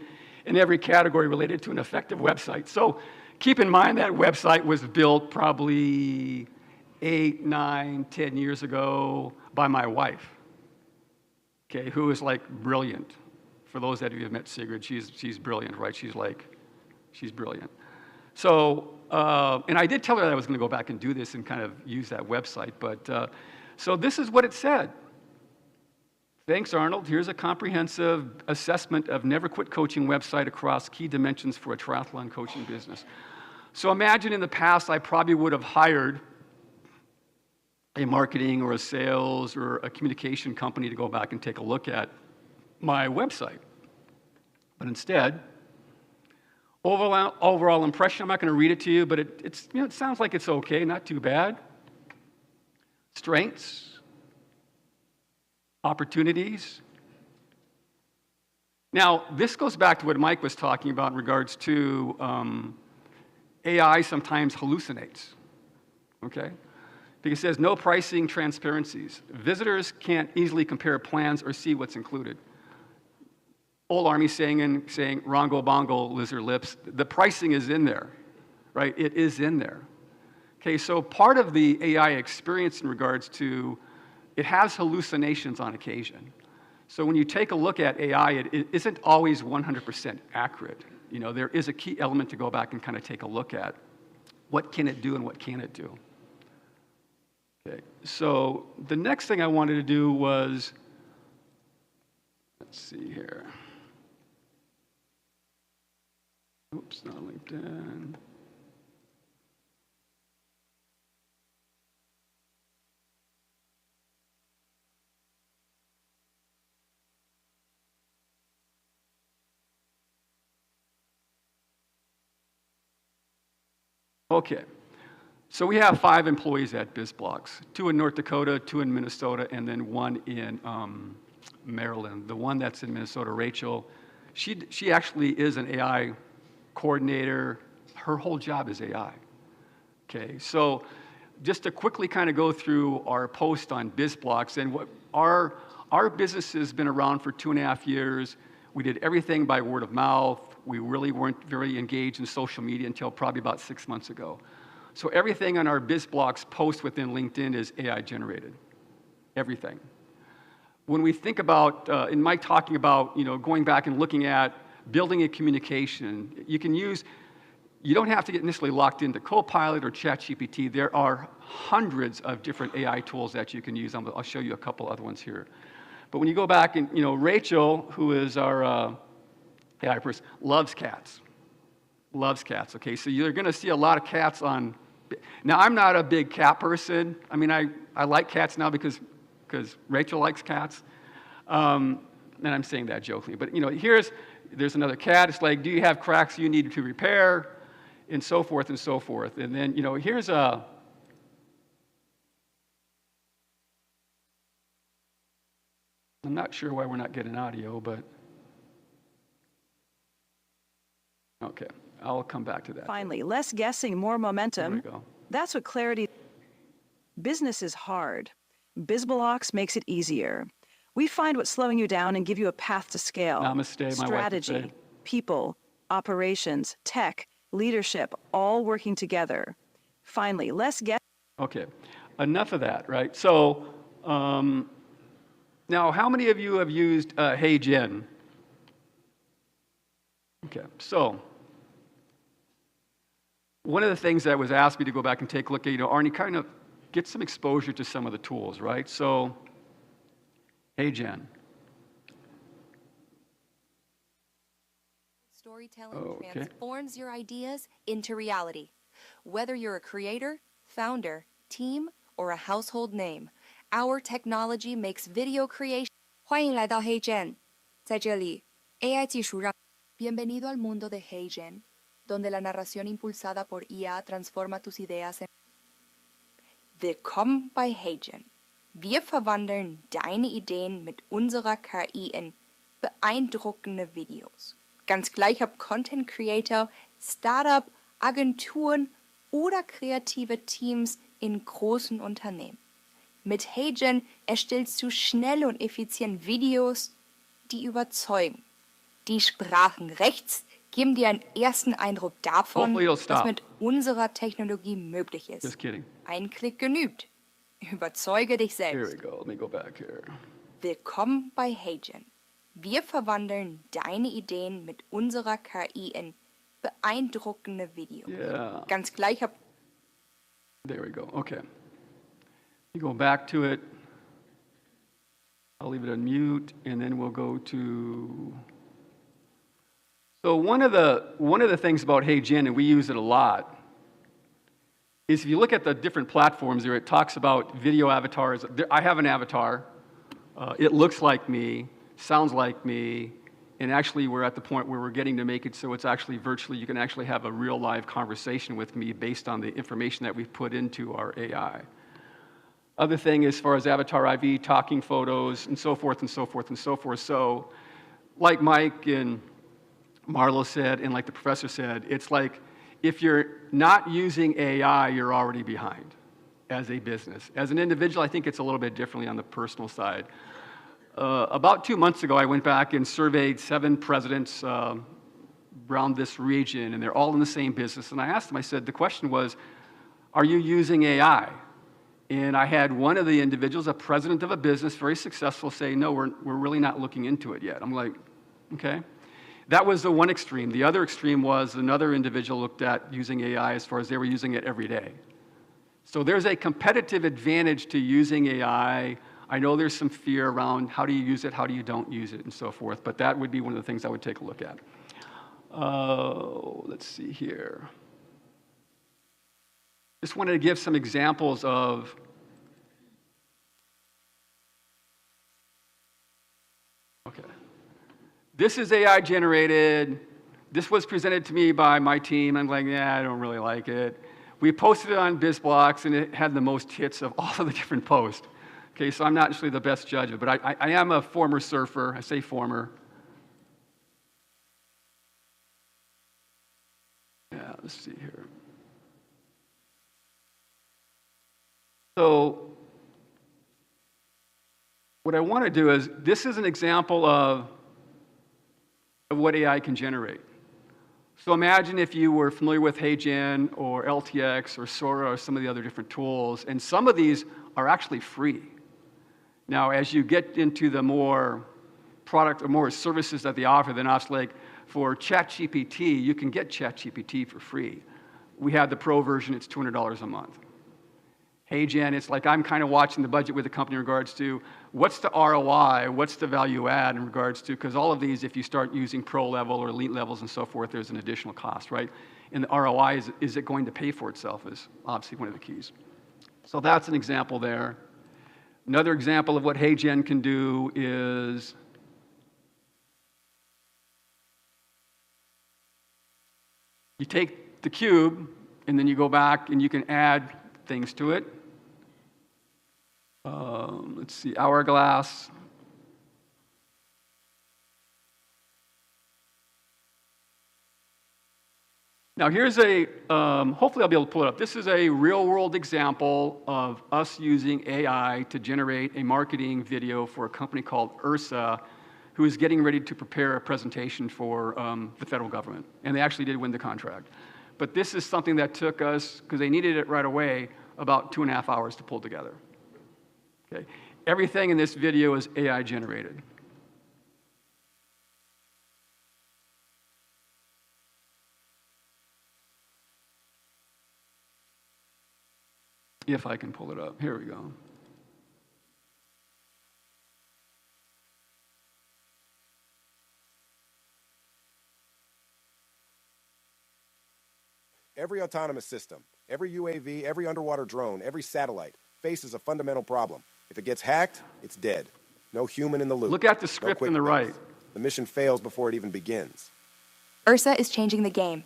in every category related to an effective website. So keep in mind that website was built probably 8, 9, 10 years ago by my wife, okay, who is like brilliant. For those that have met Sigrid, she's brilliant, right? She's brilliant. So, and I did tell her that I was going to go back and do this and kind of use that website, but so this is what it said. Thanks, Arnold. Here's a comprehensive assessment of Never Quit Coaching website across key dimensions for a triathlon coaching business. So imagine in the past, I probably would have hired a marketing or a sales or a communication company to go back and take a look at my website. But instead, overall impression, I'm not going to read it to you, but it sounds like it's okay, not too bad. Strengths, opportunities. Now, this goes back to what Mike was talking about in regards to AI sometimes hallucinates, okay? Because it says no pricing transparencies. Visitors can't easily compare plans or see what's included. Old Army saying Rongo Bongo, lizard lips, the pricing is in there, right? It is in there. Okay, so part of the AI experience in regards to, it has hallucinations on occasion. So when you take a look at AI, it isn't always 100% accurate. You know, there is a key element to go back and kind of take a look at. What can it do and what can it do? Okay, so the next thing I wanted to do was, let's see here. Oops, not LinkedIn. Okay, so we have 5 employees at Bisblox, 2 in North Dakota, 2 in Minnesota, and then 1 in Maryland. The one that's in Minnesota, Rachel, she actually is an AI coordinator. Her whole job is AI. Okay, so just to quickly kind of go through our post on Bisblox, and what our business has been around for 2.5 years. We did everything by word of mouth. We really weren't very engaged in social media until probably about 6 months ago. So everything on our Bisblox post within LinkedIn is AI generated. Everything. When we think about, and Mike talking about, going back and looking at building a communication, you don't have to get initially locked into Copilot or ChatGPT. There are hundreds of different AI tools that you can use. I'll show you a couple other ones here. But when you go back and, Rachel, who is our AI person, loves cats. Loves cats, okay? So you're gonna see a lot of cats on. Now, I'm not a big cat person. I mean, I like cats now because Rachel likes cats. And I'm saying that jokingly. But, there's another cat. It's like, do you have cracks you need to repair? And so forth and so forth. And then, here's a. I'm not sure why we're not getting audio, but. Okay, I'll come back to that. Finally, less guessing, more momentum. There we go. That's what clarity. Business is hard. Bisblox makes it easier. We find what's slowing you down and give you a path to scale. Namaste, my wife would strategy, say. people, operations, tech, leadership, all working together. Finally, less guess. Okay, enough of that, right? So, now, how many of you have used HeyGen? Okay, so one of the things that was asked me to go back and take a look at, Arnie, kind of get some exposure to some of the tools, right? So, HeyGen. Storytelling transforms your ideas into reality. Whether you're a creator, founder, team, or a household name, our technology makes video creation. 欢迎来到 HeyGen， 在这里 AI 技术让 Bienvenido al mundo de HeyGen, donde la narración impulsada por IA transforma tus ideas en. Willkommen bei HeyGen. Wir verwandeln deine Ideen mit unserer KI in beeindruckende Videos. Ganz gleich ob Content Creator, Startup, Agenturen oder kreative Teams in großen Unternehmen. Mit HeyGen erstellst du schnell und effizient Videos, die überzeugen. Die Sprachen rechts geben dir einen ersten Eindruck davon, was mit unserer Technologie möglich ist. Just kidding. Ein Klick genügt. Überzeuge dich Here selbst. we go. Let me go back here. Willkommen bei HeyGen. Wir verwandeln deine Ideen mit unserer KI in beeindruckende Videos. Yeah. Ganz gleich ob. There we go. Okay. You go back to it. I'll leave it on mute, and then we'll go to. So one of the things about HeyGen, and we use it a lot, is if you look at the different platforms there, it talks about video avatars. I have an avatar. It looks like me, sounds like me, and actually we're at the point where we're getting to make it so it's actually virtually, you can actually have a real live conversation with me based on the information that we've put into our AI. Other thing as far as avatar IV, talking photos, and so forth and so forth and so forth. So like Mike and Marlo said, and like the professor said, it's like if you're not using AI, you're already behind as a business. As an individual, I think it's a little bit differently on the personal side. About 2 months ago, I went back and surveyed 7 presidents around this region, and they're all in the same business. And I asked them, I said, the question was, are you using AI? And I had one of the individuals, a president of a business, very successful, say, no, we're really not looking into it yet. I'm like, okay. That was the one extreme. The other extreme was another individual looked at using AI as far as they were using it every day. So there's a competitive advantage to using AI. I know there's some fear around how do you use it, how do you don't use it, and so forth, but that would be one of the things I would take a look at. Let's see here. Just wanted to give some examples of okay. This is AI generated. This was presented to me by my team. I'm like, yeah, I don't really like it. We posted it on Bisblox, and it had the most hits of all of the different posts. Okay, so I'm not actually the best judge of it, but I am a former surfer. I say former. Yeah, let's see here. So what I want to do is, this is an example of what AI can generate. So imagine if you were familiar with HeyGen or LTX or Sora or some of the other different tools, and some of these are actually free. Now, as you get into the more product or more services that they offer, then obviously, like for ChatGPT, you can get ChatGPT for free. We have the pro version, it's $200 a month. HeyGen, it's like I'm kind of watching the budget with the company in regards to what's the ROI, what's the value add in regards to, because all of these, if you start using pro level or elite levels and so forth, there's an additional cost, right? And the ROI, is it going to pay for itself, is obviously one of the keys. So that's an example there. Another example of what HeyGen can do is you take the cube and then you go back and you can add things to it. Let's see, hourglass. Now here's a, hopefully I'll be able to pull it up. This is a real world example of us using AI to generate a marketing video for a company called Ursa, who is getting ready to prepare a presentation for the federal government. And they actually did win the contract. But this is something that took us, because they needed it right away, about 2.5 hours to pull together. Okay. Everything in this video is AI generated. If I can pull it up. Here we go. Every autonomous system, every UAV, every underwater drone, every satellite faces a fundamental problem. If it gets hacked, it's dead. No human in the loop. Look at the script on the right. The mission fails before it even begins. Ursa is changing the game.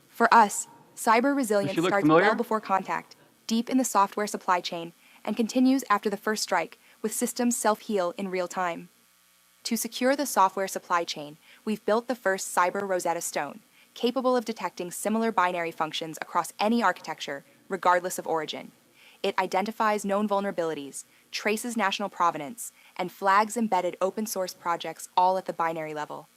For us, cyber resilience starts well before contact, deep in the software supply chain, and continues after the first strike, with systems self-heal in real time. To secure the software supply chain, we've built the first cyber Rosetta Stone, capable of detecting similar binary functions across any architecture, regardless of origin. It identifies known vulnerabilities, traces national provenance, and flags embedded open source projects all at the binary level.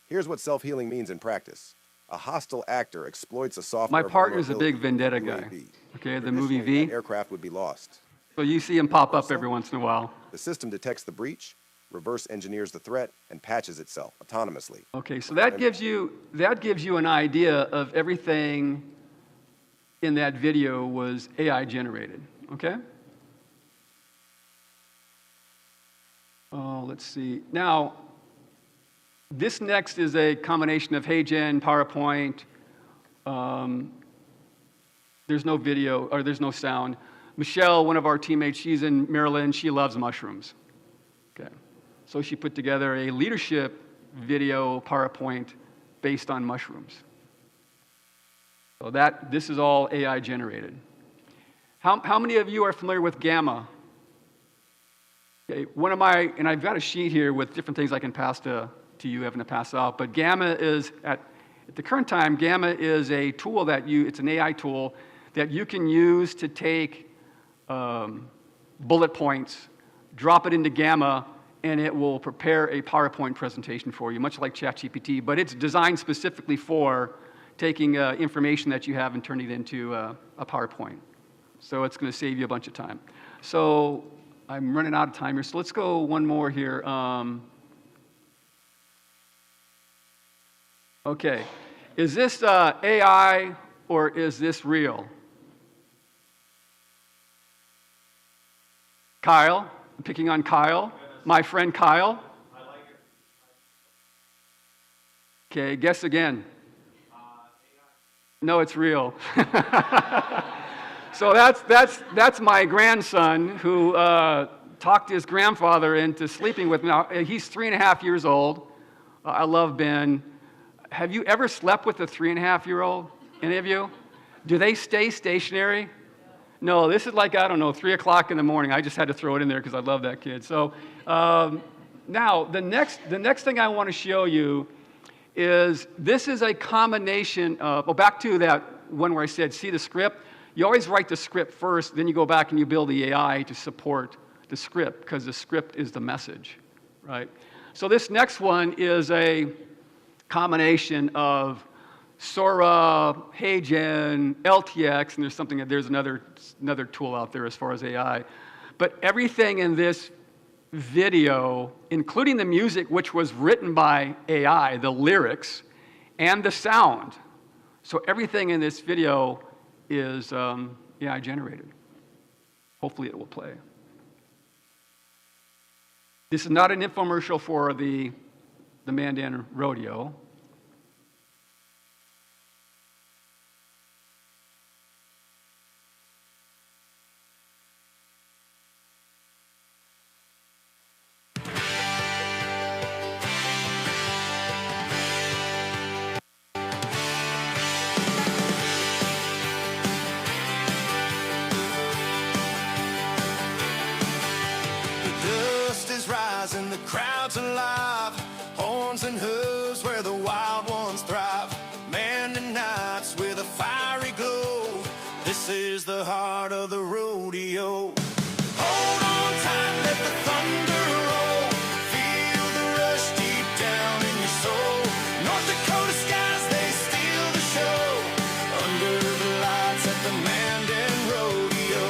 Here's what self-healing means in practice. A hostile actor exploits a software. My partner's a big Vendetta guy. Okay, the movie V. Aircraft would be lost. So you see him pop up every once in a while. The system detects the breach, reverse engineers the threat, and patches itself autonomously. Okay, so that gives you an idea of everything in that video was AI generated, okay? Oh, let's see. Now, this next is a combination of HeyGen, PowerPoint, There's no video, or there's no sound. Michelle, one of our teammates, she's in Maryland. She loves mushrooms. Okay. So she put together a leadership video PowerPoint based on mushrooms. So this is all AI generated. How many of you are familiar with Gamma? Okay, and I've got a sheet here with different things I can pass to you, Evan, to pass out, but Gamma is, at the current time, Gamma is a tool it's an AI tool that you can use to take bullet points, drop it into Gamma, and it will prepare a PowerPoint presentation for you, much like ChatGPT, but it's designed specifically for taking information that you have and turning it into a PowerPoint. So it's going to save you a bunch of time. So I'm running out of time here, so let's go one more here. Okay, is this AI or is this real? Kyle, I'm picking on Kyle, my friend Kyle. I like it. Okay, guess again. No, it's real. So that's my grandson who talked his grandfather into sleeping with me. Now, he's 3.5 years old. I love Ben. Have you ever slept with a 3.5-year-old? Any of you? Do they stay stationary? No, this is like, I don't know, 3 o'clock in the morning. I just had to throw it in there because I love that kid. So now the next thing I want to show you is this is a combination of, well, back to that one where I said, see the script? You always write the script first, then you go back and you build the AI to support the script because the script is the message, right? So this next one is a combination of Sora, HeyGen, LTX, and there's another tool out there as far as AI. But everything in this video, including the music, which was written by AI, the lyrics, and the sound. So everything in this video is AI generated. Hopefully it will play. This is not an infomercial for the Mandan Rodeo. And the crowd's alive, horns and hooves where the wild ones thrive, Mandan nights with a fiery glow. This is the heart of the rodeo. Hold on tight, let the thunder roll. Feel the rush deep down in your soul. North Dakota skies, they steal the show. Under the lights at the Mandan Rodeo.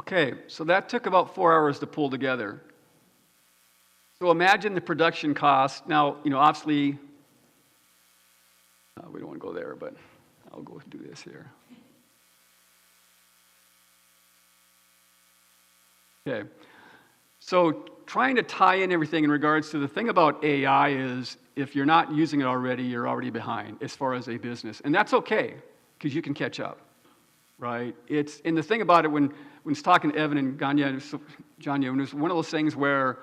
Okay, so that took about 4 hours to pull together. So imagine the production cost. Now, obviously, we don't want to go there, but I'll go do this here. Okay, so trying to tie in everything in regards to the thing about AI is if you're not using it already, you're already behind as far as a business. And that's okay, because you can catch up, right? And the thing about it, when it's talking to Evan and Ganya, it was one of those things where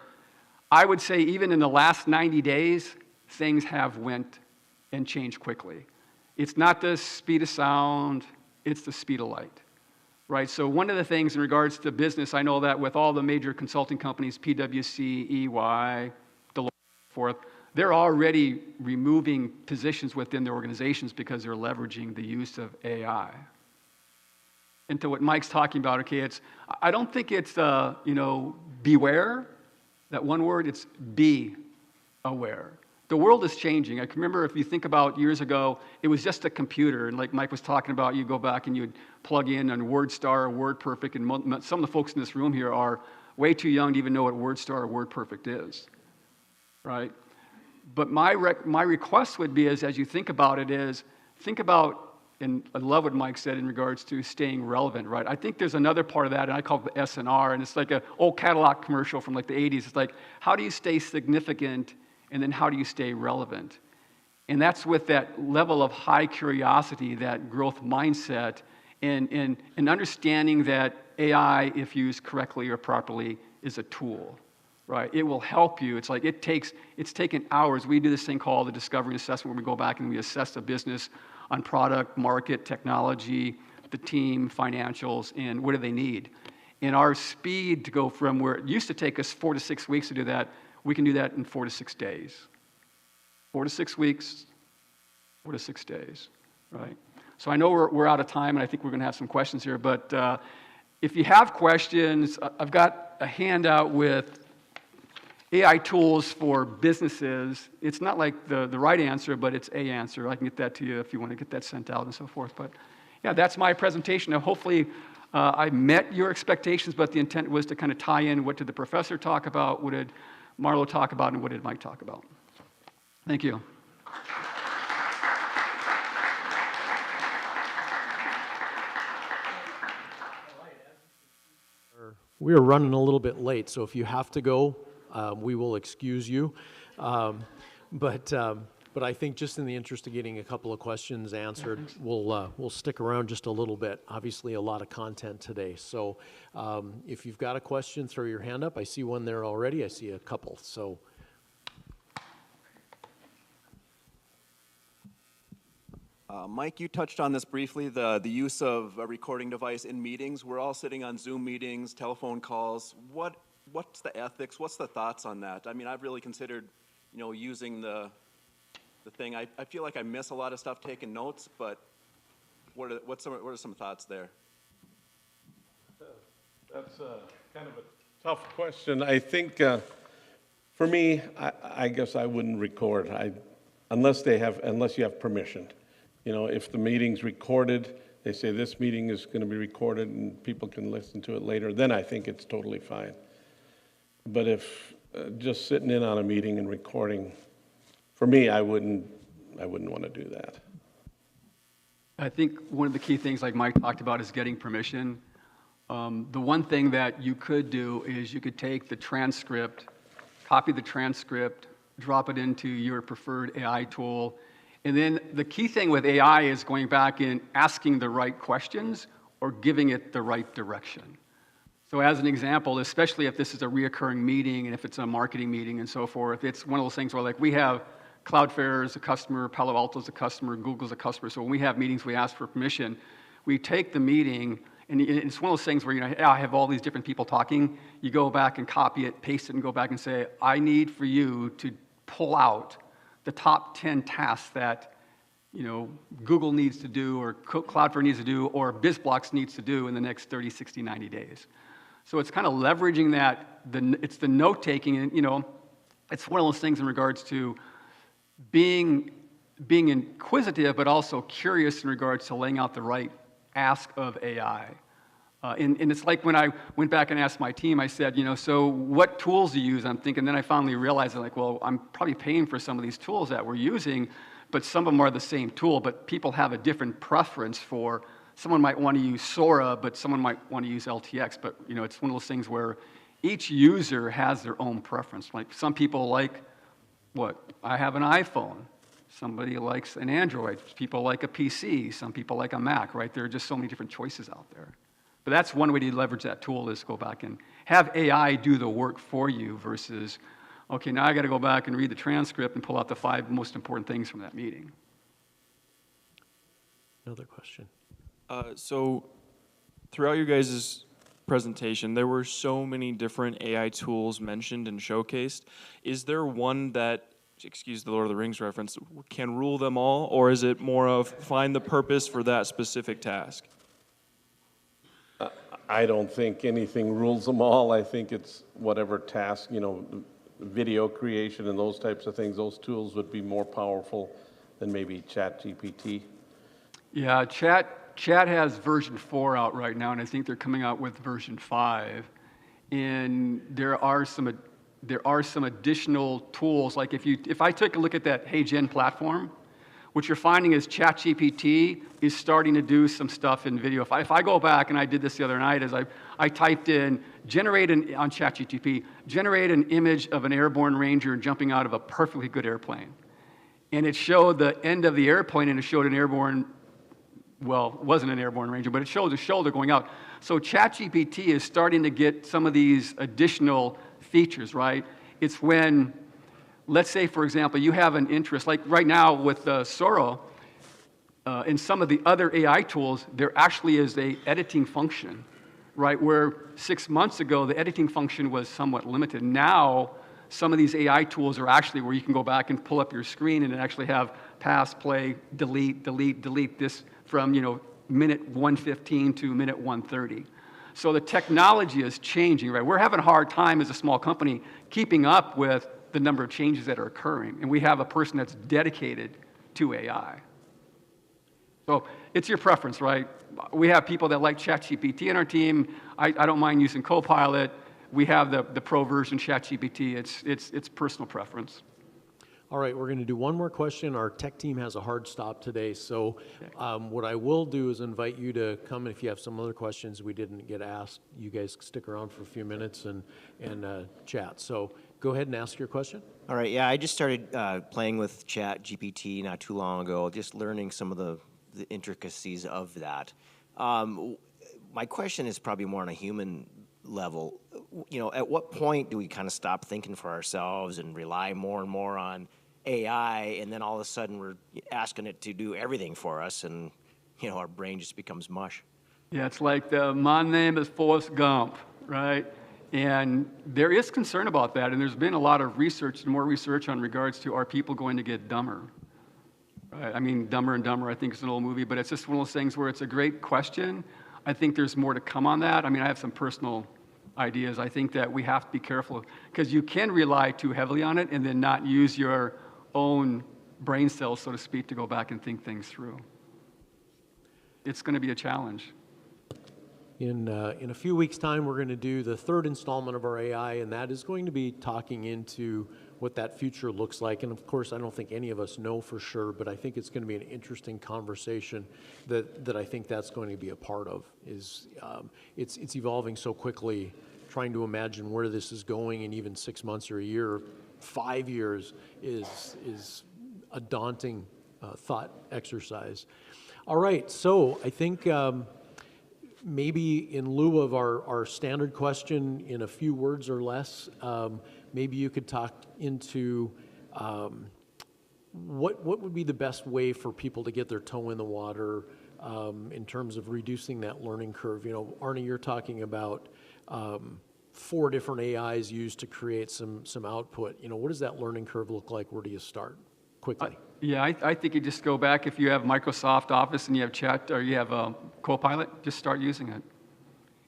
I would say even in the last 90 days, things have went and changed quickly. It's not the speed of sound, it's the speed of light, right? So one of the things in regards to business, I know that with all the major consulting companies, PwC, EY, Deloitte, forth, they're already removing positions within their organizations because they're leveraging the use of AI. And to what Mike's talking about, okay, I don't think it's, beware, that one word, it's be aware. The world is changing. I can remember if you think about years ago, it was just a computer, and like Mike was talking about, you go back and you'd plug in on WordStar or WordPerfect, and some of the folks in this room here are way too young to even know what WordStar or WordPerfect is, right? But my request would be is, as you think about it, is think about, and I love what Mike said in regards to staying relevant, right? I think there's another part of that, and I call it the SNR, and it's like an old Cadillac commercial from like the 80s. It's like, how do you stay significant, and then how do you stay relevant? And that's with that level of high curiosity, that growth mindset, and understanding that AI, if used correctly or properly, is a tool, right? It will help you. It's like it's taken hours. We do this thing called the discovery assessment, where we go back and we assess a business on product, market, technology, the team, financials, and what do they need. And our speed to go from where it used to take us 4 to 6 weeks to do that, we can do that in 4 to 6 days. 4 to 6 weeks, 4 to 6 days, right? So I know we're out of time, and I think we're going to have some questions here, but if you have questions, I've got a handout with AI tools for businesses. It's not like the right answer, but it's a answer. I can get that to you if you want to get that sent out and so forth. But yeah, that's my presentation. Now, hopefully I met your expectations, but the intent was to kind of tie in what did the professor talk about, what did Marlo talk about, and what did Mike talk about. Thank you. We are running a little bit late, so if you have to go, we will excuse you. But I think just in the interest of getting a couple of questions answered, we'll stick around just a little bit. Obviously, a lot of content today. So if you've got a question, throw your hand up. I see one there already. I see a couple. So. Mike, you touched on this briefly, the use of a recording device in meetings. We're all sitting on Zoom meetings, telephone calls. What's the ethics? What's the thoughts on that? I mean, I've really considered, using the thing. I feel like I miss a lot of stuff taking notes, but what are some thoughts there? That's kind of a tough question. I think for me, I guess I wouldn't record unless you have permission. If the meeting's recorded, they say this meeting is going to be recorded and people can listen to it later, then I think it's totally fine. But if just sitting in on a meeting and recording, for me, I wouldn't want to do that. I think one of the key things, like Mike talked about, is getting permission. The one thing that you could do is you could take the transcript, copy the transcript, drop it into your preferred AI tool. And then the key thing with AI is going back and asking the right questions or giving it the right direction. So as an example, especially if this is a reoccurring meeting and if it's a marketing meeting and so forth, it's one of those things where like we have Cloudflare as a customer, Palo Alto as a customer, Google's a customer. So when we have meetings, we ask for permission. We take the meeting, and it's one of those things where, I have all these different people talking. You go back and copy it, paste it, and go back and say, I need for you to pull out the top 10 tasks that Google needs to do or Cloudflare needs to do or Bisblox needs to do in the next 30, 60, 90 days. So it's kind of leveraging that, it's the note-taking, and it's one of those things in regards to being inquisitive but also curious in regards to laying out the right ask of AI. And it's like when I went back and asked my team, I said, so what tools do you use? I'm thinking, then I finally realized, well, I'm probably paying for some of these tools that we're using, but some of them are the same tool, but people have a different preference for, someone might want to use Sora, but someone might want to use LTX, but it's one of those things where each user has their own preference. Like some people like, I have an iPhone. Somebody likes an Android. People like a PC. Some people like a Mac, right? There are just so many different choices out there. But that's one way to leverage that tool is go back and have AI do the work for you versus, okay, now I got to go back and read the transcript and pull out the 5 most important things from that meeting. Another question. So throughout your guys' presentation, there were so many different AI tools mentioned and showcased. Is there one that, excuse the Lord of the Rings reference, can rule them all, or is it more of find the purpose for that specific task? I don't think anything rules them all. I think it's whatever task, video creation and those types of things, those tools would be more powerful than maybe ChatGPT. Yeah, Chat has version 4 out right now, and I think they're coming out with version 5. And there are some additional tools. Like if I take a look at that HeyGen platform, what you're finding is ChatGPT is starting to do some stuff in video. If I go back, and I did this the other night, as I typed in, on ChatGPT, generate an image of an airborne ranger jumping out of a perfectly good airplane. and it showed the end of the airplane, and it showed an airborne, well, it wasn't an airborne ranger, but it showed the shoulder going out. So ChatGPT is starting to get some of these additional features, right? It's when, let's say, for example, you have an interest, like right now with Sora, and some of the other AI tools, there actually is a editing function, right? Where 6 months ago, the editing function was somewhat limited. Now, some of these AI tools are actually where you can go back and pull up your screen and actually have pass, play, delete, delete, delete this from, minute 115 to minute 130. So the technology is changing, right? We're having a hard time as a small company keeping up with the number of changes that are occurring. And we have a person that's dedicated to AI. So it's your preference, right? We have people that like ChatGPT in our team. I don't mind using Copilot. We have the pro version ChatGPT. It's personal preference. All right, we're going to do one more question. Our tech team has a hard stop today, so what I will do is invite you to come, and if you have some other questions we didn't get asked, you guys stick around for a few minutes and chat. So go ahead and ask your question. All right, yeah, I just started playing with ChatGPT not too long ago, just learning some of the intricacies of that. My question is probably more on a human level. At what point do we kind of stop thinking for ourselves and rely more and more on AI, and then all of a sudden we're asking it to do everything for us, and our brain just becomes mush? Yeah, it's like my name is Forrest Gump, right? And there is concern about that, and there's been a lot of research and more research on regards to, are people going to get dumber? Right? I mean, Dumber and Dumber, I think, is an old movie, but it's just one of those things where it's a great question. I think there's more to come on that. I mean, I have some personal ideas. I think that we have to be careful, because you can rely too heavily on it and then not use your own brain cells, so to speak, to go back and think things through. It's going to be a challenge. In a few weeks' time, we're going to do the third installment of our AI, and that is going to be talking into what that future looks like. And of course, I don't think any of us know for sure, but I think it's going to be an interesting conversation that I think that's going to be a part of. It's evolving so quickly, trying to imagine where this is going in even 6 months or a year, 5 years is a daunting thought exercise. All right, so I think maybe in lieu of our standard question in a few words or less, maybe you could talk into what would be the best way for people to get their toe in the water in terms of reducing that learning curve. Arnie, you're talking about 4 different AIs used to create some output. What does that learning curve look like? Where do you start quickly? I think you just go back. If you have Microsoft Office and you have Chat or you have Copilot, just start using it.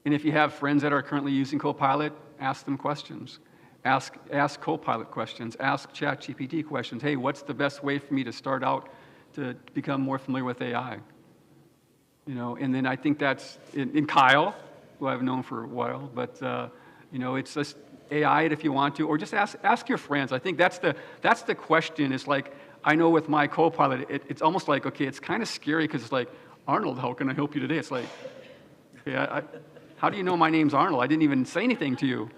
And if you have friends that are currently using Copilot, ask them questions. Ask Copilot questions. Ask ChatGPT questions. Hey, what's the best way for me to start out to become more familiar with AI? And then I think that's in Kyle, who I've known for a while, but it's just AI it if you want to, or just ask your friends. I think that's the question. It's like, I know with my Copilot, it's almost like, okay, it's kind of scary because it's like, Arnold, how can I help you today? It's like, okay, how do you know my name's Arnold? I didn't even say anything to you,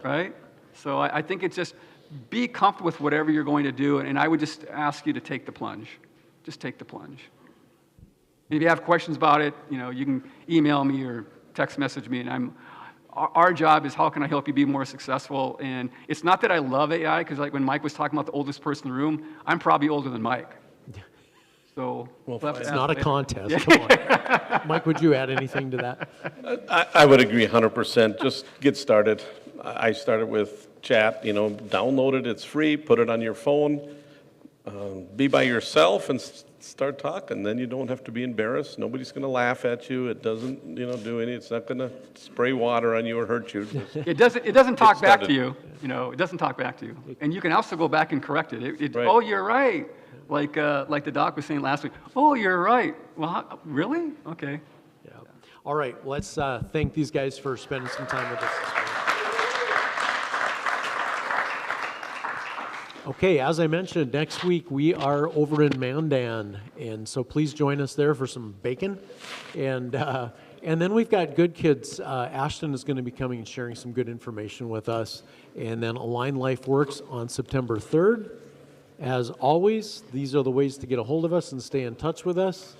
right? So I think it's just be comfortable with whatever you're going to do, and I would just ask you to take the plunge. Just take the plunge. And if you have questions about it, you can email me or text message me, and our job is how can I help you be more successful? And it's not that I love AI, because like when Mike was talking about the oldest person in the room, I'm probably older than Mike. So it's not a contest. Come on. Mike, would you add anything to that? I would agree 100%. Just get started. I started with Chat, download it, it's free, put it on your phone, be by yourself and start talking. Then you don't have to be embarrassed. Nobody's going to laugh at you. It doesn't, do any. It's not going to spray water on you or hurt you. It doesn't talk back to you. It doesn't talk back to you. And you can also go back and correct it. Right. Oh, you're right. Like the doc was saying last week. Oh, you're right. Well, really? Okay. Yeah. All right. Let's thank these guys for spending some time with us this morning. Okay, as I mentioned, next week we are over in Mandan, and so please join us there for some bacon. And then we've got Good Kids. Ashton is going to be coming and sharing some good information with us. And then Align Life Works on September 3rd. As always, these are the ways to get a hold of us and stay in touch with us.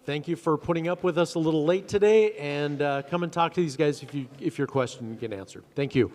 Thank you for putting up with us a little late today, and come and talk to these guys if your question can get answered. Thank you.